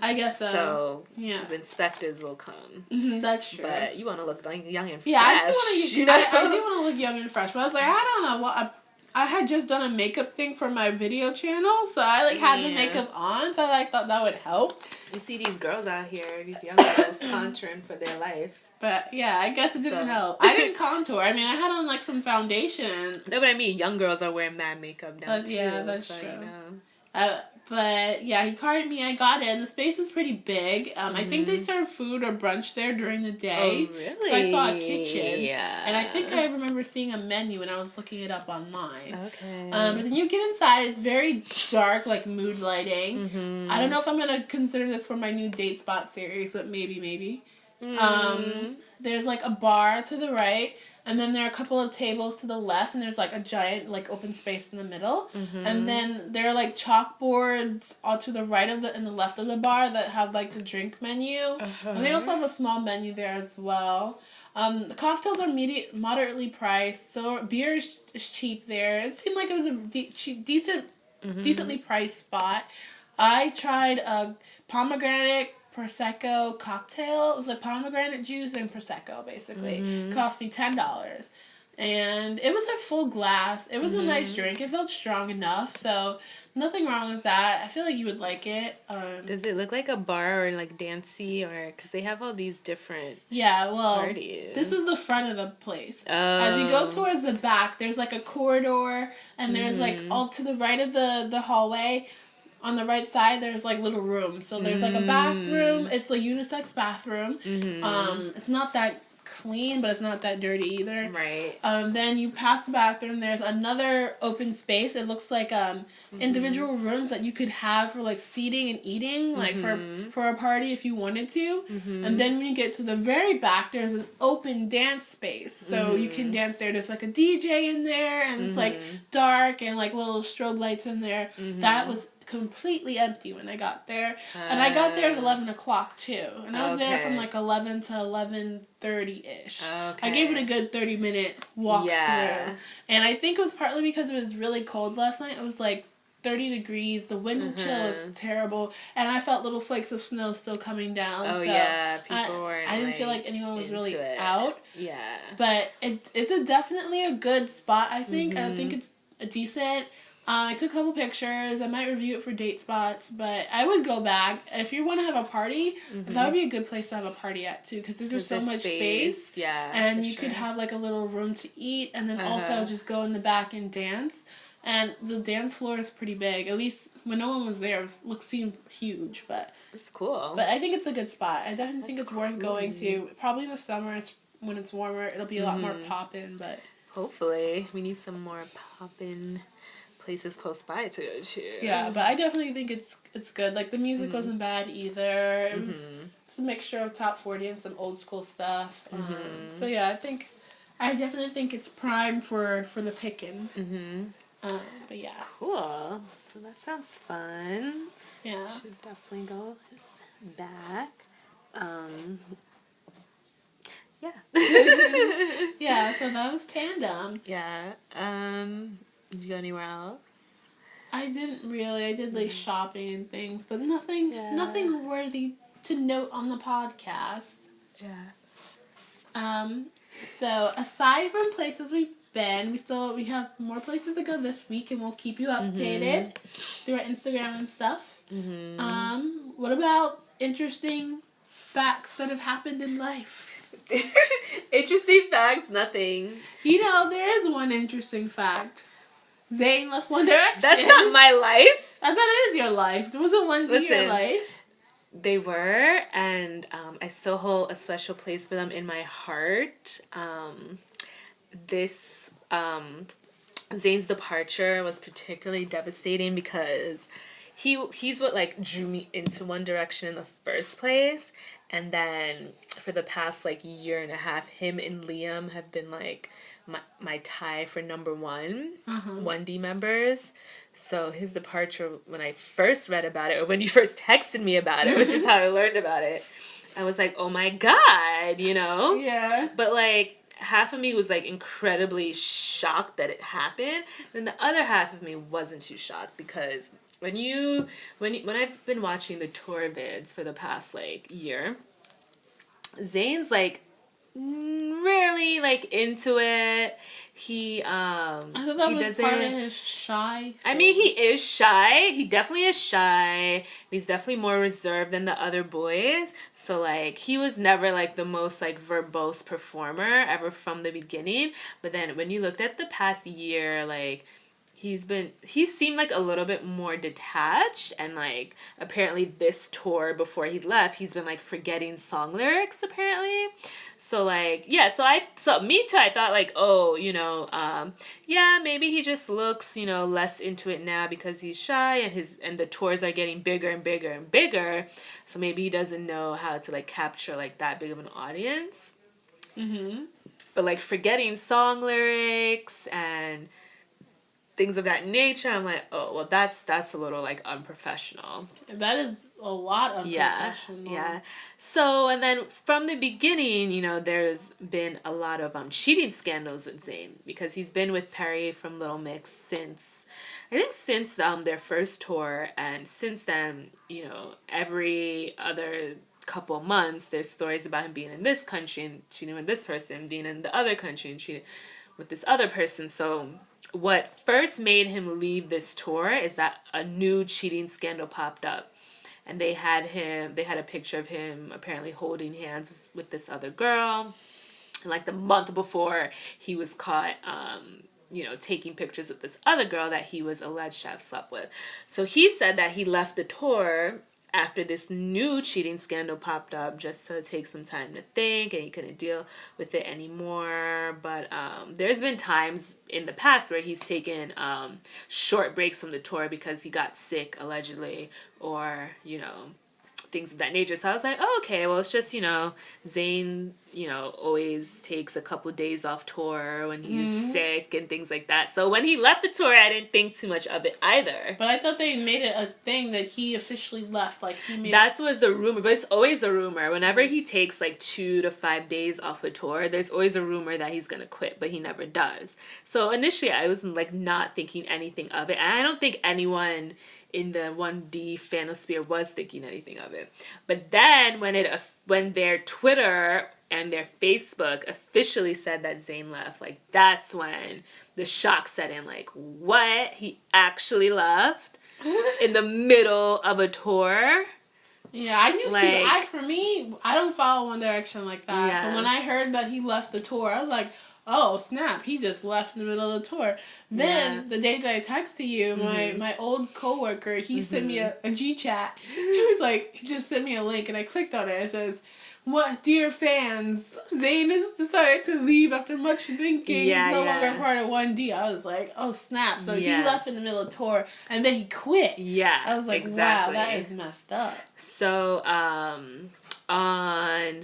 I guess so. So, because inspectors will come. That's true. But you want to look like young and fresh. Yeah, I do want to look young and fresh. But I was like, I don't know what... I had just done a makeup thing for my video channel, so I like had the makeup on, so I like thought that would help. You see these girls out here, these young girls contouring for their life. But yeah, I guess it didn't help. I didn't contour. I mean, I had on like some foundation. No, but I mean, young girls are wearing mad makeup now too. Yeah, that's so, true. You know. But yeah, he carded me. I got it, and the space is pretty big. I think they serve food or brunch there during the day. Oh, really? So I saw a kitchen. Yeah. And I think I remember seeing a menu when I was looking it up online. Okay. But then you get inside. It's very dark, like mood lighting. I don't know if I'm gonna consider this for my new date spot series, but maybe. There's like a bar to the right. And then there are a couple of tables to the left, and there's like a giant like open space in the middle. And then there are like chalkboards all to the right of and the left of the bar that have like the drink menu. And they also have a small menu there as well. The cocktails are moderately priced, so beer is cheap there. It seemed like it was a decently priced spot. I tried a pomegranate Prosecco cocktail. It was like pomegranate juice and Prosecco, basically. It cost me $10. And it was a full glass. It was a nice drink. It felt strong enough, so nothing wrong with that. I feel like you would like it. Does it look like a bar or like dancey, or because they have all these different parties? This is the front of the place. As you go towards the back, there's like a corridor, and there's like all to the right of the hallway. On the right side, there's like little rooms. So there's like a bathroom. It's a unisex bathroom. It's not that clean, but it's not that dirty either. Right. Then you pass the bathroom. There's another open space. It looks like individual rooms that you could have for like seating and eating, like for a party if you wanted to. And then when you get to the very back, there's an open dance space. So you can dance there. There's like a DJ in there, and it's like dark and like little strobe lights in there. That was completely empty when I got there. And I got there at 11 o'clock too. And I was there from like 11 to 11:30-ish. I gave it a good 30-minute walk through. And I think it was partly because it was really cold last night. It was like 30 degrees. The wind chill was terrible. And I felt little flakes of snow still coming down. Oh, so yeah. People weren't I didn't feel like anyone was really out. Yeah. But it's definitely a good spot, I think. I think it's a decent... I took a couple pictures. I might review it for date spots, but I would go back. If you want to have a party, that would be a good place to have a party at, too, because there's just so much space. Yeah, and you could have, like, a little room to eat, and then also just go in the back and dance. And the dance floor is pretty big. At least when no one was there, it seemed huge. But it's cool. But I think it's a good spot. I definitely think it's worth going to. Probably in the summer, when it's warmer, it'll be a lot more poppin'. But hopefully, we need some more poppin' places close by to go to. Yeah, but I definitely think it's good. Like, the music wasn't bad either. It was a mixture of top 40 and some old school stuff. So yeah, I definitely think it's prime for the picking. But yeah. Cool. So that sounds fun. Yeah. Should definitely go back. Yeah. Yeah, so that was Tandem. Yeah. Did you go anywhere else? I didn't really. I did like shopping and things, but nothing worthy to note on the podcast. Yeah. So aside from places we've been, we have more places to go this week, and we'll keep you updated through our Instagram and stuff. What about interesting facts that have happened in life? Interesting facts, nothing. You know, there is one interesting fact. Zayn left One Direction. That's not my life. I thought it is your life. Wasn't One D your life? They were, and I still hold a special place for them in my heart. Zayn's departure was particularly devastating because he's what like drew me into One Direction in the first place, and then for the past like year and a half, him and Liam have been like my tie for number one 1D members. So his departure, when I first read about it, or when you first texted me about it, which is how I learned about it, I was like, oh my god, you know? Yeah. But like half of me was like incredibly shocked that it happened. Then the other half of me wasn't too shocked because when I've been watching the tour vids for the past like year, Zayn's like really like into it. I thought that was part of his shy thing. I mean, he is shy. He definitely is shy. He's definitely more reserved than the other boys. So like he was never like the most like verbose performer ever from the beginning. But then when you looked at the past year, like he seemed like a little bit more detached, and like apparently this tour before he left, he's been like forgetting song lyrics apparently. So like yeah, so me too, I thought like, oh, you know, yeah, maybe he just looks, you know, less into it now because he's shy and the tours are getting bigger and bigger and bigger. So maybe he doesn't know how to like capture like that big of an audience. But like forgetting song lyrics and things of that nature, I'm like, oh, well, that's a little like unprofessional. That is a lot unprofessional. Yeah. So, and then from the beginning, you know, there's been a lot of cheating scandals with Zayn because he's been with Perry from Little Mix since their first tour, and since then, you know, every other couple months there's stories about him being in this country and cheating with this person, being in the other country and cheating with this other person. So what first made him leave this tour is that a new cheating scandal popped up, and they had a picture of him apparently holding hands with this other girl, and like the month before he was caught you know, taking pictures with this other girl that he was alleged to have slept with. So he said that he left the tour after this new cheating scandal popped up just to take some time to think, and he couldn't deal with it anymore. But there's been times in the past where he's taken short breaks from the tour because he got sick allegedly, or, you know, things of that nature. So I was like, oh, okay, well, it's just, you know, Zayn, you know, always takes a couple days off tour when he's sick and things like that. So when he left the tour, I didn't think too much of it either. But I thought they made it a thing that he officially left. Like that was the rumor, but it's always a rumor. Whenever he takes like 2 to 5 days off a tour, there's always a rumor that he's gonna quit, but he never does. So initially, I was like not thinking anything of it, and I don't think anyone in the 1D fanosphere was thinking anything of it. But then when their Twitter and their Facebook officially said that Zayn left, like that's when the shock set in. Like, what? He actually left in the middle of a tour? Yeah, I knew for me, I don't follow One Direction like that. Yeah. But when I heard that he left the tour, I was like, oh snap, he just left in the middle of the tour. Then the day that I texted you, my old coworker, he sent me a G chat. He was like, he just sent me a link and I clicked on it. It says, "What, dear fans, Zayn has decided to leave after much thinking. He's no longer part of 1D." I was like, oh snap. So he left in the middle of the tour and then he quit. Yeah. I was like, wow, that is messed up. So, on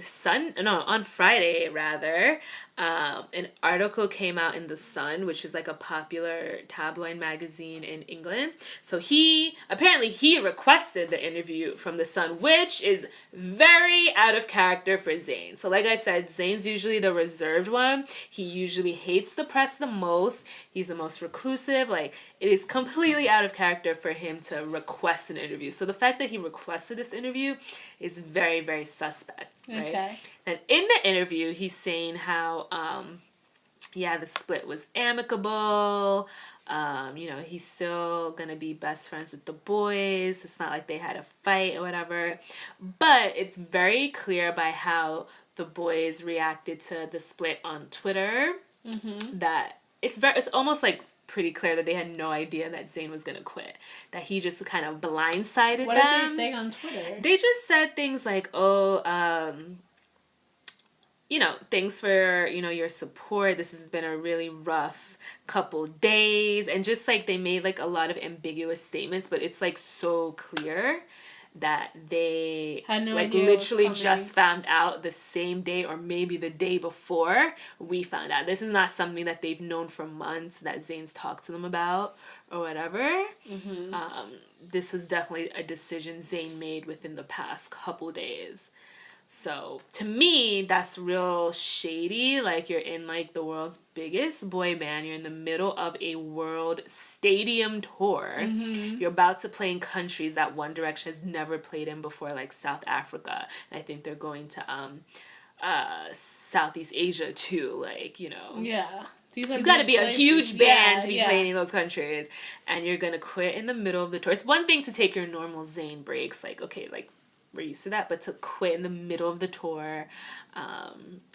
Friday rather, an article came out in The Sun, which is like a popular tabloid magazine in England. So he requested the interview from The Sun, which is very out of character for Zayn. So like I said, Zayn's usually the reserved one. He usually hates the press the most. He's the most reclusive. Like, it is completely out of character for him to request an interview. So the fact that he requested this interview is very, very suspect. Right? Okay. And in the interview, he's saying how, the split was amicable. He's still gonna be best friends with the boys. It's not like they had a fight or whatever. But it's very clear by how the boys reacted to the split on Twitter that it's almost like pretty clear that they had no idea that Zayn was gonna quit. That he just kind of blindsided them. What did they say on Twitter? They just said things like, thanks for, your support. This has been a really rough couple days. And just like they made like a lot of ambiguous statements, but it's like so clear that they had no like idea literally just found out the same day or maybe the day before we found out. This is not something that they've known for months that Zayn's talked to them about or whatever. This was definitely a decision Zayn made within the past couple days. So to me, that's real shady. Like, you're in like the world's biggest boy band. You're in the middle of a world stadium tour. You're about to play in countries that One Direction has never played in before, like South Africa. And I think they're going to Southeast Asia too. Like, Yeah. You got to be a huge band to be playing in those countries, and you're gonna quit in the middle of the tour. It's one thing to take your normal Zayn breaks, like, okay, like, we're used to that, but to quit in the middle of the tour.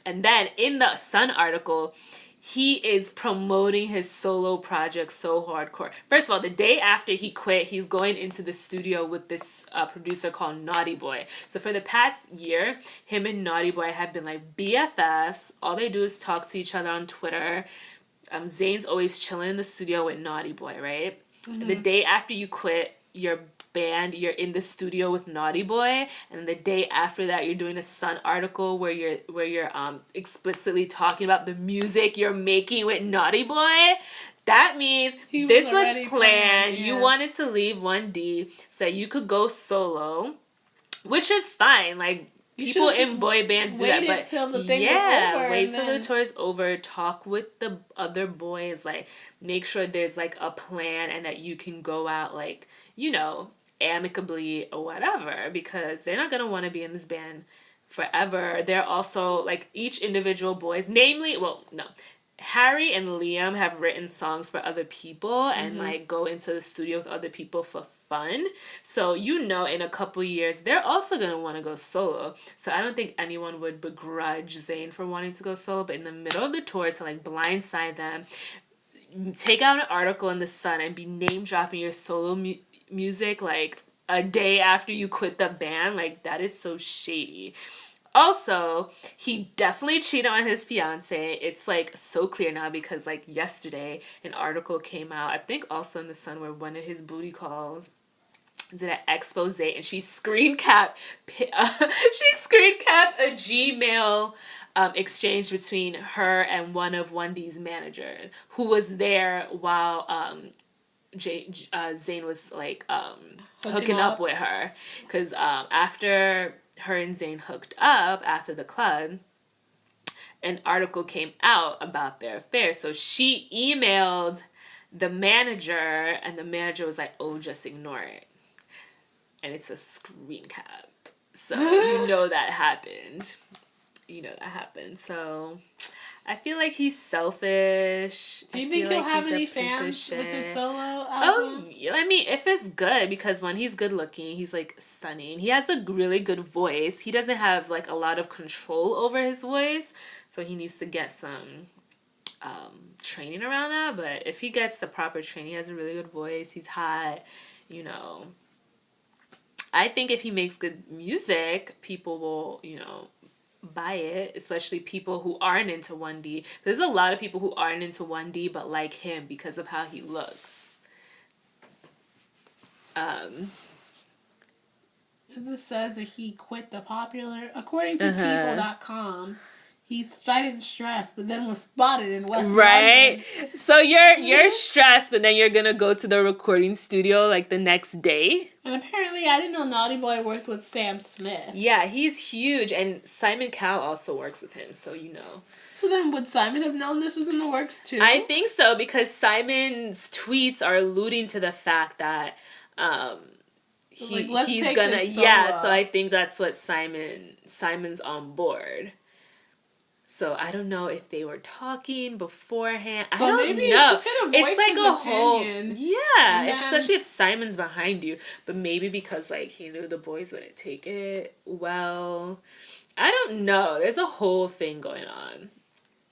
And then in the Sun article, he is promoting his solo project so hardcore. First of all, the day after he quit, he's going into the studio with this producer called Naughty Boy. So for the past year, him and Naughty Boy have been like BFFs. All they do is talk to each other on Twitter. Zayn's always chilling in the studio with Naughty Boy, right? The day after you quit your band, you're in the studio with Naughty Boy, and the day after that you're doing a Sun article where you're explicitly talking about the music you're making with Naughty Boy. That means this was planned. You wanted to leave 1D so that you could go solo, which is fine. Like, people in boy bands do that, but till the thing over, wait till the tour is over. Talk with the other boys, like, make sure there's like a plan and that you can go out, like, amicably or whatever, because they're not gonna want to be in this band forever. They're also like, each individual boys, Harry and Liam have written songs for other people and like go into the studio with other people for fun. So in a couple years they're also gonna want to go solo. So I don't think anyone would begrudge Zayn for wanting to go solo, but in the middle of the tour, to like blindside them, take out an article in the Sun and be name dropping your solo music like a day after you quit the band, like, that is so shady. Also, he definitely cheated on his fiance. It's like so clear now because like yesterday an article came out, I think also in the Sun, where one of his booty calls did an expose, and she screen capped a Gmail exchange between her and one of 1D's managers who was there while Zayn was like hooking up with her, because after her and Zayn hooked up after the club, an article came out about their affair. So she emailed the manager, and the manager was like, "Oh, just ignore it." And it's a screen cap. So that happened. So I feel like he's selfish. Do you think he'll have any fans with his solo album? I mean, if it's good, because when he's good looking, he's like stunning. He has a really good voice. He doesn't have like a lot of control over his voice, so he needs to get some training around that. But if he gets the proper training, he has a really good voice. He's hot, you know. I think if he makes good music, people will, you know, buy it, especially people who aren't into 1D. There's a lot of people who aren't into 1D but like him because of how he looks. It just says that he quit the popular, according to people.com, he cited stress, but then was spotted in West London. So you're stressed, but then you're gonna go to the recording studio like the next day. And apparently, I didn't know Naughty Boy worked with Sam Smith. Yeah, he's huge, and Simon Cowell also works with him, so you know. So then, would Simon have known this was in the works too? I think so, because Simon's tweets are alluding to the fact that he's gonna so I think that's what Simon's on board. So I don't know if they were talking beforehand. So I don't know. It's like a whole especially if Simon's behind you. But maybe because like he knew the boys wouldn't take it well. I don't know. There's a whole thing going on.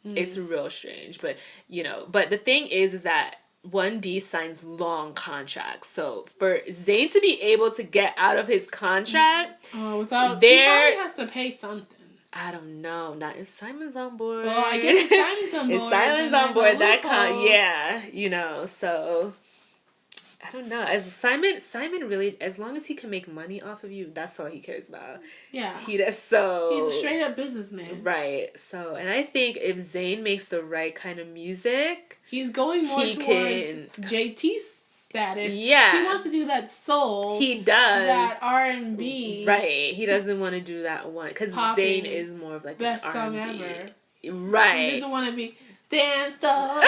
It's real strange. But you know, but the thing is that 1D signs long contracts. So for Zayn to be able to get out of his contract, he probably has to pay something. I don't know. Not if Simon's on board. Well, I guess if Simon's on board. If Simon's on board, you know. So I don't know. As Simon really, as long as he can make money off of you, that's all he cares about. Yeah. He's a straight up businessman. Right. So, and I think if Zayn makes the right kind of music, he's going more towards JT's status. Yeah. He wants to do that soul. He does. That R&B. Right. He doesn't want to do that one. Because Zayn is more of like best an song R&B. ever. Right. He doesn't want to be dance the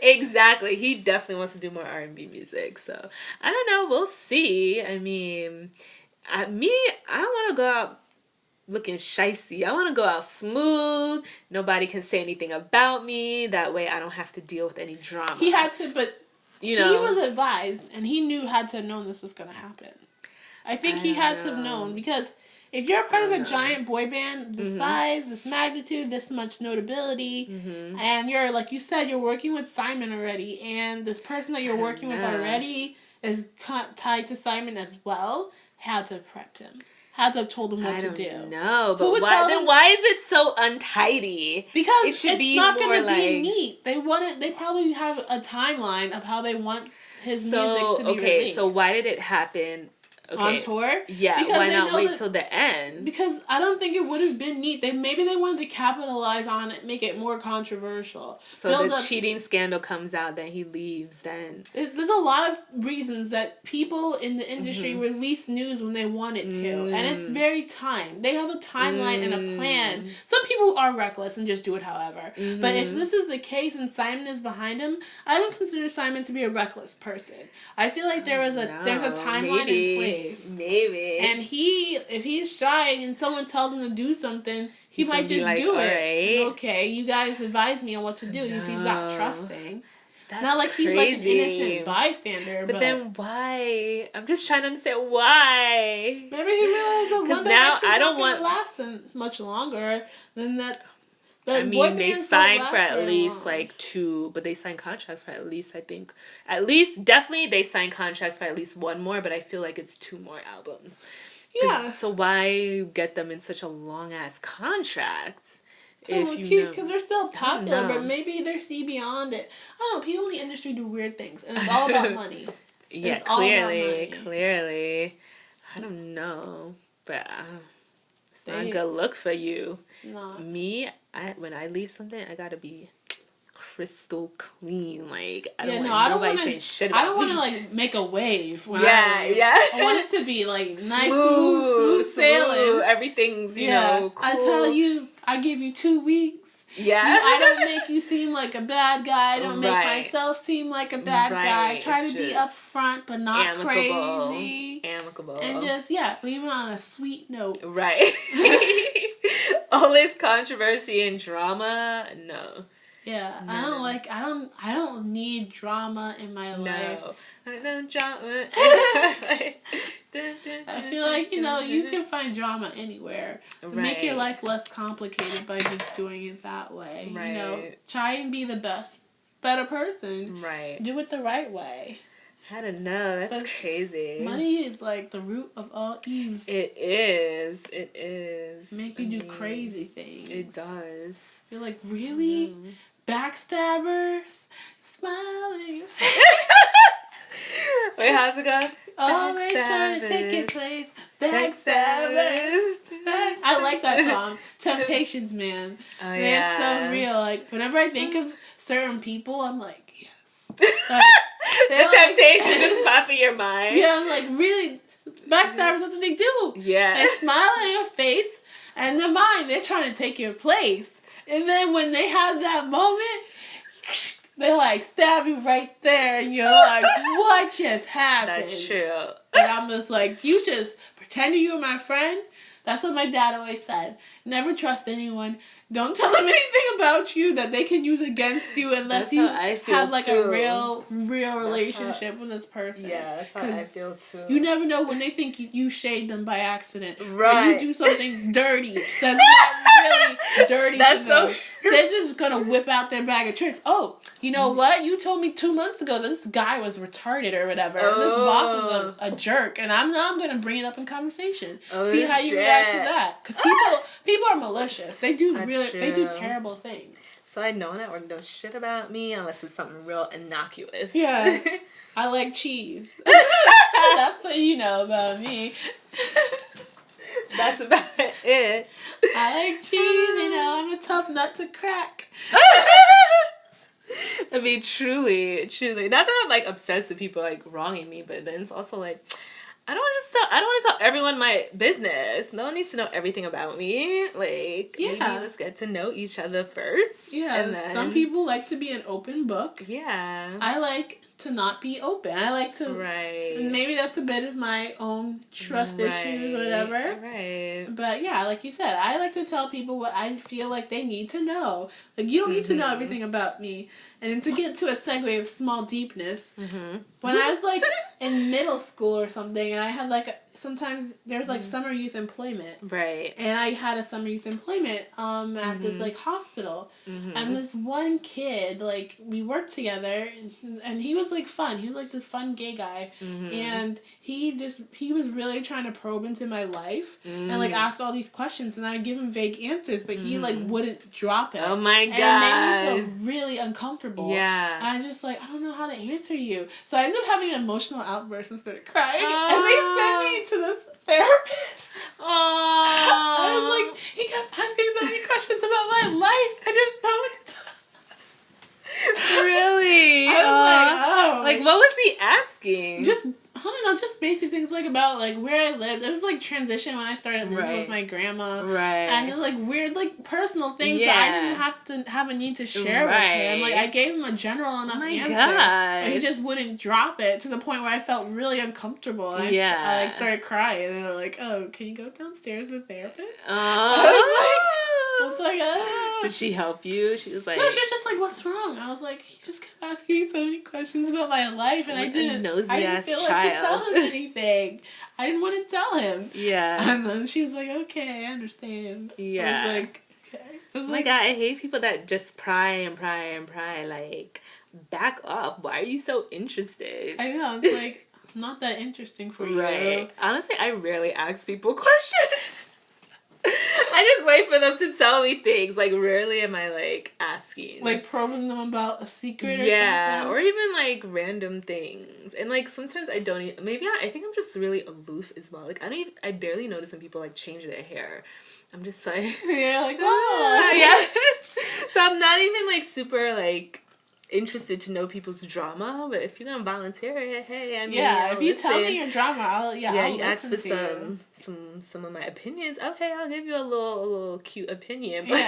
Exactly. He definitely wants to do more R&B music. So, I don't know. We'll see. I mean, I don't want to go out looking shicey. I want to go out smooth. Nobody can say anything about me. That way I don't have to deal with any drama. He had to, but you know, he was advised and he had to have known this was going to happen. I think he had to have known because if you're a part of a giant boy band, the size, this magnitude, this much notability, and you're, like you said, you're working with Simon already, and this person that you're working with already is tied to Simon as well, had to have prepped him. Had to have told him what to do. No, but why is it so untidy? Because it should it's not going to be neat. They probably have a timeline of how they want his music to be released. So why did it happen? On tour? Yeah, because why not wait till the end? Because I don't think it would have been neat. Maybe they wanted to capitalize on it, make it more controversial. So the cheating scandal comes out, then he leaves, then... There's a lot of reasons that people in the industry release news when they want it to. And it's very timed. They have a timeline and a plan. Some people are reckless and just do it however. But if this is the case and Simon is behind him, I don't consider Simon to be a reckless person. I feel like there's a timeline in place. Maybe. And if he's shy and someone tells him to do something, he might just do it. Right. Okay, you guys advise me on what to do if he's not trusting. That's not like crazy. He's like an innocent bystander. But then why? I'm just trying to understand why. Maybe he realized that one now I don't want to last much longer than that. I mean, they signed for at least like 2, but they signed contracts for at least, I think, definitely they signed contracts for at least 1 more, but I feel like it's 2 more albums. Yeah. So why get them in such a long ass contract? Because they're still popular, but maybe they see beyond it. I don't know. People in the industry do weird things, and it's all about money. Yeah, clearly. I don't know, but it's not a good look for you. Me, when I leave something, I gotta be crystal clean. Like I don't want nobody saying shit about me. I don't want to like make a wave. I want it to be like nice, smooth sailing. Everything's you know cool. I tell you, I give you 2 weeks. Yeah. I don't make you seem like a bad guy. I don't make myself seem like a bad guy. Try to be upfront, but not crazy. Amicable. And just leave it on a sweet note. Right. All this controversy and drama, no. Yeah, I don't need drama in my life. I don't drama. I feel like, you can find drama anywhere. Right. Make your life less complicated by just doing it that way. Right. Try and be the better person. Right. Do it the right way. I don't know. That's crazy. Money is like the root of all evils. It is. It is. Make you do crazy things. It does. You're like, really? Backstabbers? Smiling. Wait, how's it go? Always trying to take your place. Backstabbers. I like that song. Temptations, man. Oh, they're so real. Like, whenever I think of certain people, I'm like, yes. Like, the temptation just pop in your mind. Yeah, I'm like, really? Backstabbers, that's what they do. Yeah. They smile in your face, and in their mind, they're trying to take your place. And then when they have that moment, they like stab you right there, and you're like, what just happened? That's true. And I'm just like, you just pretended you were my friend? That's what my dad always said. Never trust anyone. Don't tell them anything about you that they can use against you unless you have like a real relationship with this person. Yeah, that's how I feel too. You never know when they think you shade them by accident. Right. Or you do something dirty that's not really dirty to them. So true. They're just going to whip out their bag of tricks. Oh, you know what? You told me 2 months ago that this guy was retarded or whatever. Oh. This boss was a jerk. And I'm going to bring it up in conversation. Oh, see how you react to that. Because people are malicious. They do They do terrible things. So I know that or know shit about me unless it's something real innocuous. Yeah. I like cheese. That's what you know about me. That's about it. I like cheese, I'm a tough nut to crack. I mean, truly. Not that I'm like obsessed with people like wronging me, but then it's also like I don't want to tell everyone my business. No one needs to know everything about me. Like, maybe let's get to know each other first. Yeah, and then some people like to be an open book. Yeah. I like to not be open. I like to... Right. Maybe that's a bit of my own trust issues or whatever. Right. But yeah, like you said, I like to tell people what I feel like they need to know. Like, you don't need to know everything about me. And to get to a segue of small deepness, when I was like in middle school or something, and I had like sometimes there's like summer youth employment, right? And I had a summer youth employment at this like hospital, and this one kid, like, we worked together, and he was like fun. He was like this fun gay guy, and he was really trying to probe into my life and like ask all these questions, and I'd give him vague answers, but he like wouldn't drop it. Oh my god! And it made me feel really uncomfortable. Yeah. And I just like, I don't know how to answer you. So I ended up having an emotional outburst and started crying. And they sent me to this therapist. Aww. I was like, he kept asking so many questions about my life. I didn't know what to tell. Really? I was like, oh. Like, what was he asking? Just, I don't know, just basic things like about like where I lived. It was like transition when I started living with my grandma. Right. And it was like weird, like personal things that I didn't have to have a need to share with him. Like, I gave him a general enough answer. God. But he just wouldn't drop it to the point where I felt really uncomfortable. And I like started crying. And they were like, oh, can you go downstairs to the therapist? I was like, oh. Did she help you? She was like... No, she was just like, what's wrong? I was like, he just kept asking me so many questions about my life, and I didn't feel like to tell him anything. I didn't want to tell him. Yeah. And then she was like, okay, I understand. Yeah. I was like, okay. Oh my god, I hate people that just pry. Like, back up. Why are you so interested? I know. It's like, I'm not that interesting for you. Right. Honestly, I rarely ask people questions. I just wait for them to tell me things. Like, rarely am I, like, asking. Like, probing them about a secret or something? Yeah, or even, like, random things. And, like, sometimes I don't even... Maybe I think I'm just really aloof as well. Like, I barely notice when people, like, change their hair. I'm just like... Yeah, like, oh. Yeah. So I'm not even, like, super, like... interested to know people's drama, but if you're gonna volunteer it, hey, I mean, if you tell me your drama, I'll you ask for some of my opinions. Okay, I'll give you a little cute opinion, but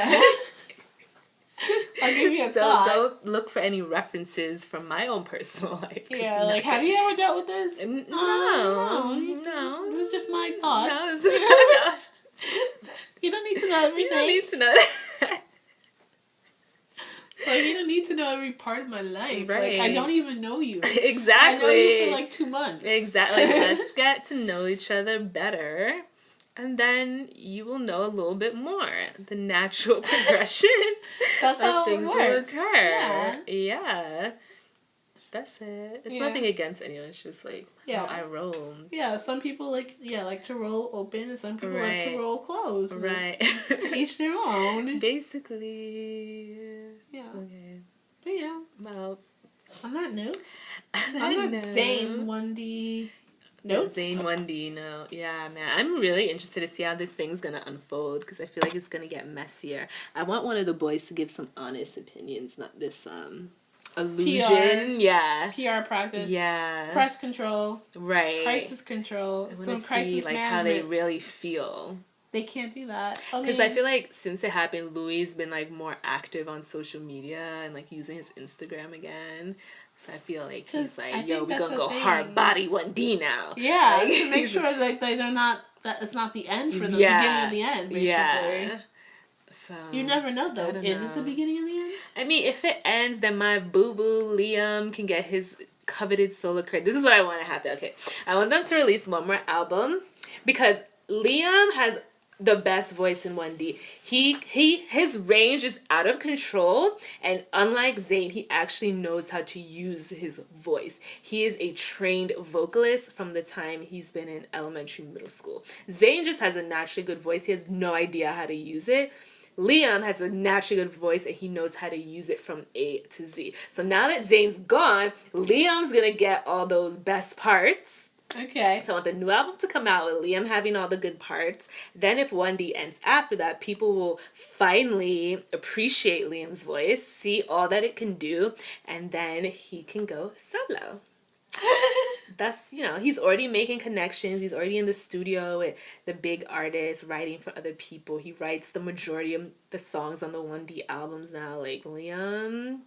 I'll give you a thought. Don't look for any references from my own personal life. Yeah, like, have you ever dealt with this? No. This is just my thoughts. No, this is You don't need to know everything. You don't need to know that. Like, you don't need to know every part of my life. Right. Like, I don't even know you. Exactly. I know you for like 2 months. Exactly. Let's get to know each other better. And then you will know a little bit more. The natural progression That's of how things it will works. occur. Yeah. That's it. It's nothing against anyone. It's just like how I roll. Yeah, some people like to roll open, and some people like to roll closed. Right. To each their own. Basically. Yeah. Okay. But yeah. Well. On that note, on that Zayn 1D note. Zayn 1D note. Yeah, man. I'm really interested to see how this thing's gonna unfold because I feel like it's gonna get messier. I want one of the boys to give some honest opinions, not this illusion. PR practice. Yeah. Press control. Right. Crisis control. I want to see like how they really feel. They can't do that. Because I feel like since it happened, Louis been like more active on social media and like using his Instagram again. So I feel like he's like, yo, we gonna go hard body 1D now. Yeah, like, to make sure like they're not, that it's not the end for them. The beginning of the end, basically. Yeah. So you never know though. Is it the beginning of the end? I mean, if it ends, then my boo boo Liam can get his coveted solo credit. This is what I want to happen. Okay, I want them to release one more album because Liam has the best voice in 1D. His range is out of control, and unlike Zayn, he actually knows how to use his voice. He is a trained vocalist from the time he's been in elementary, middle school. Zayn just has a naturally good voice. He has no idea how to use it. Liam has a naturally good voice and he knows how to use it from A to Z. So now that Zayn's gone, Liam's gonna get all those best parts. Okay. So I want the new album to come out with Liam having all the good parts. Then if 1D ends after that, people will finally appreciate Liam's voice, see all that it can do, and then he can go solo. That's, he's already making connections. He's already in the studio with the big artists, writing for other people. He writes the majority of the songs on the 1D albums now. Like, Liam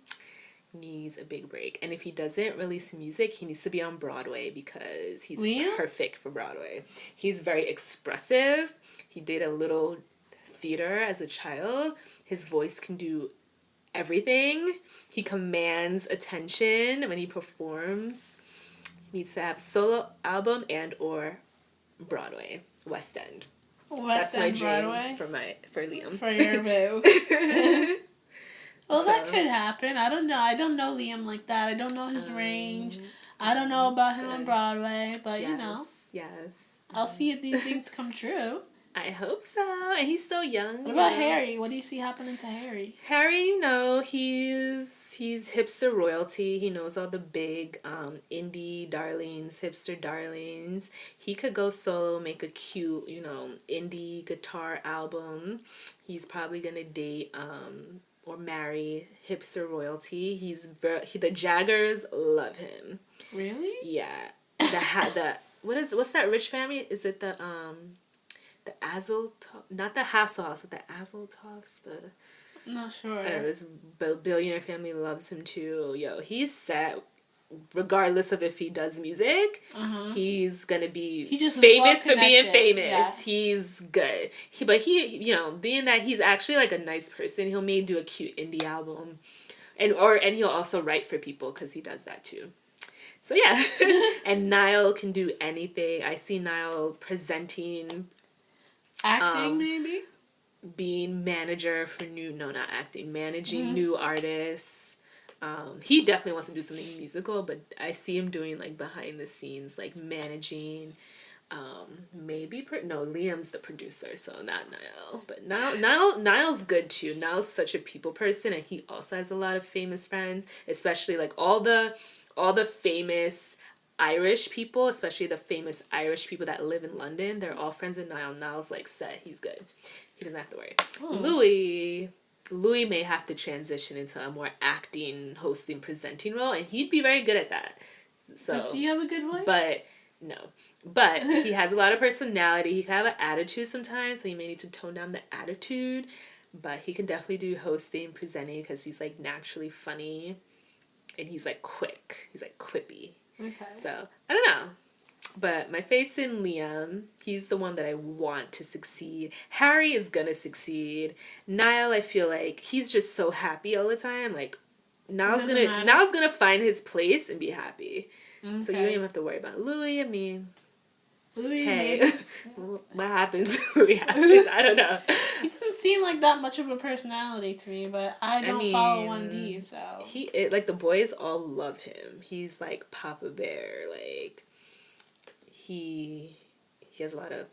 needs a big break. And if he doesn't release music, he needs to be on Broadway because he's perfect for Broadway. He's very expressive. He did a little theater as a child. His voice can do everything. He commands attention when he performs. He needs to have solo album and or Broadway, West End. That's my dream Broadway? For Liam. For your boo. Well, that could happen. I don't know. I don't know Liam like that. I don't know his range. I don't know about him on Broadway, but Yes. I'll see if these things come true. I hope so. And he's still young. What about Harry? What do you see happening to Harry? Harry, he's hipster royalty. He knows all the big indie darlings, hipster darlings. He could go solo, make a cute, indie guitar album. He's probably gonna date or marry hipster royalty. The Jaggers love him. Really? Yeah. What's that rich family? Is it the not the Hasselhoffs, but the Azeltoffs, I'm not sure. I don't know, this billionaire family loves him too. Yo, he's set. Regardless of if he does music, he's gonna be famous for being famous. Yeah. He's good. But being that he's actually like a nice person, he'll maybe do a cute indie album, and he'll also write for people because he does that too. So yeah, and Niall can do anything. I see Niall presenting. Acting, maybe? Being manager for not acting, managing new artists. He definitely wants to do something musical, but I see him doing like behind the scenes, like managing, Liam's the producer, so not Niall. But Niall's good too. Niall's such a people person, and he also has a lot of famous friends, especially like all the famous Irish people, especially the famous Irish people that live in London. They're all friends with Niall. Niall's like set. He's good. He doesn't have to worry. Louis may have to transition into a more acting, hosting, presenting role, and he'd be very good at that. So, does he have a good voice? But no. But he has a lot of personality. He can have an attitude sometimes, so you may need to tone down the attitude. But he can definitely do hosting, presenting, because he's like naturally funny, and he's like quick. He's like quippy. Okay. So, I don't know. But my faith's in Liam. He's the one that I want to succeed. Harry is gonna succeed. Niall, I feel like he's just so happy all the time. Like, Niall's gonna find his place and be happy. Okay. So you don't even have to worry about Louis. I mean, Louis, hey, what happens? Louis happens. I don't know. He doesn't seem like that much of a personality to me, but I don't follow 1D, so like the boys all love him. He's like Papa Bear. Like he has a lot of.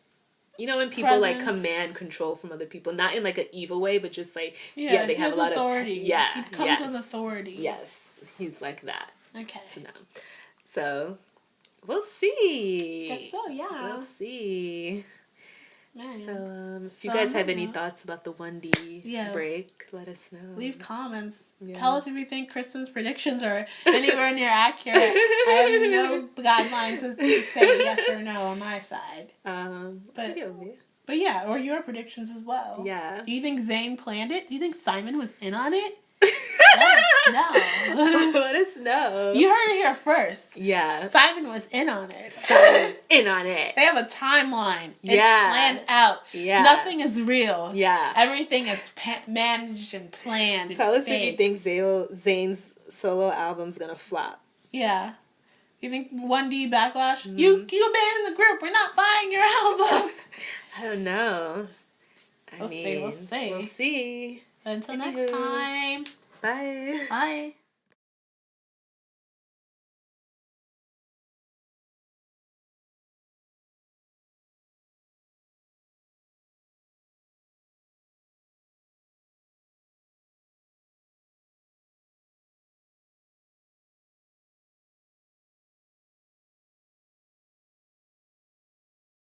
You know when people like command control from other people, not in like an evil way, but just like they have a lot authority. He comes with authority. Yes, he's like that. Okay. To know. So, we'll see. Guess so, yeah. We'll see. Man. So, if you guys have any thoughts about the 1D break, let us know. Leave comments. Yeah. Tell us if you think Kristen's predictions are anywhere near accurate. I have no guidelines to say yes or no on my side. But yeah, or your predictions as well. Yeah. Do you think Zayn planned it? Do you think Simon was in on it? Let us know. Let us know. You heard it here first. Yeah. Simon was in on it. Simon was in on it. They have a timeline. It's planned out. Yeah. Nothing is real. Yeah. Everything is managed and planned. Tell us if you think Zayn's solo album's gonna flop. Yeah. You think 1D backlash? Mm-hmm. You abandoned the group. We're not buying your album. I don't know. We'll see. We'll see. Until next time. Bye. Bye.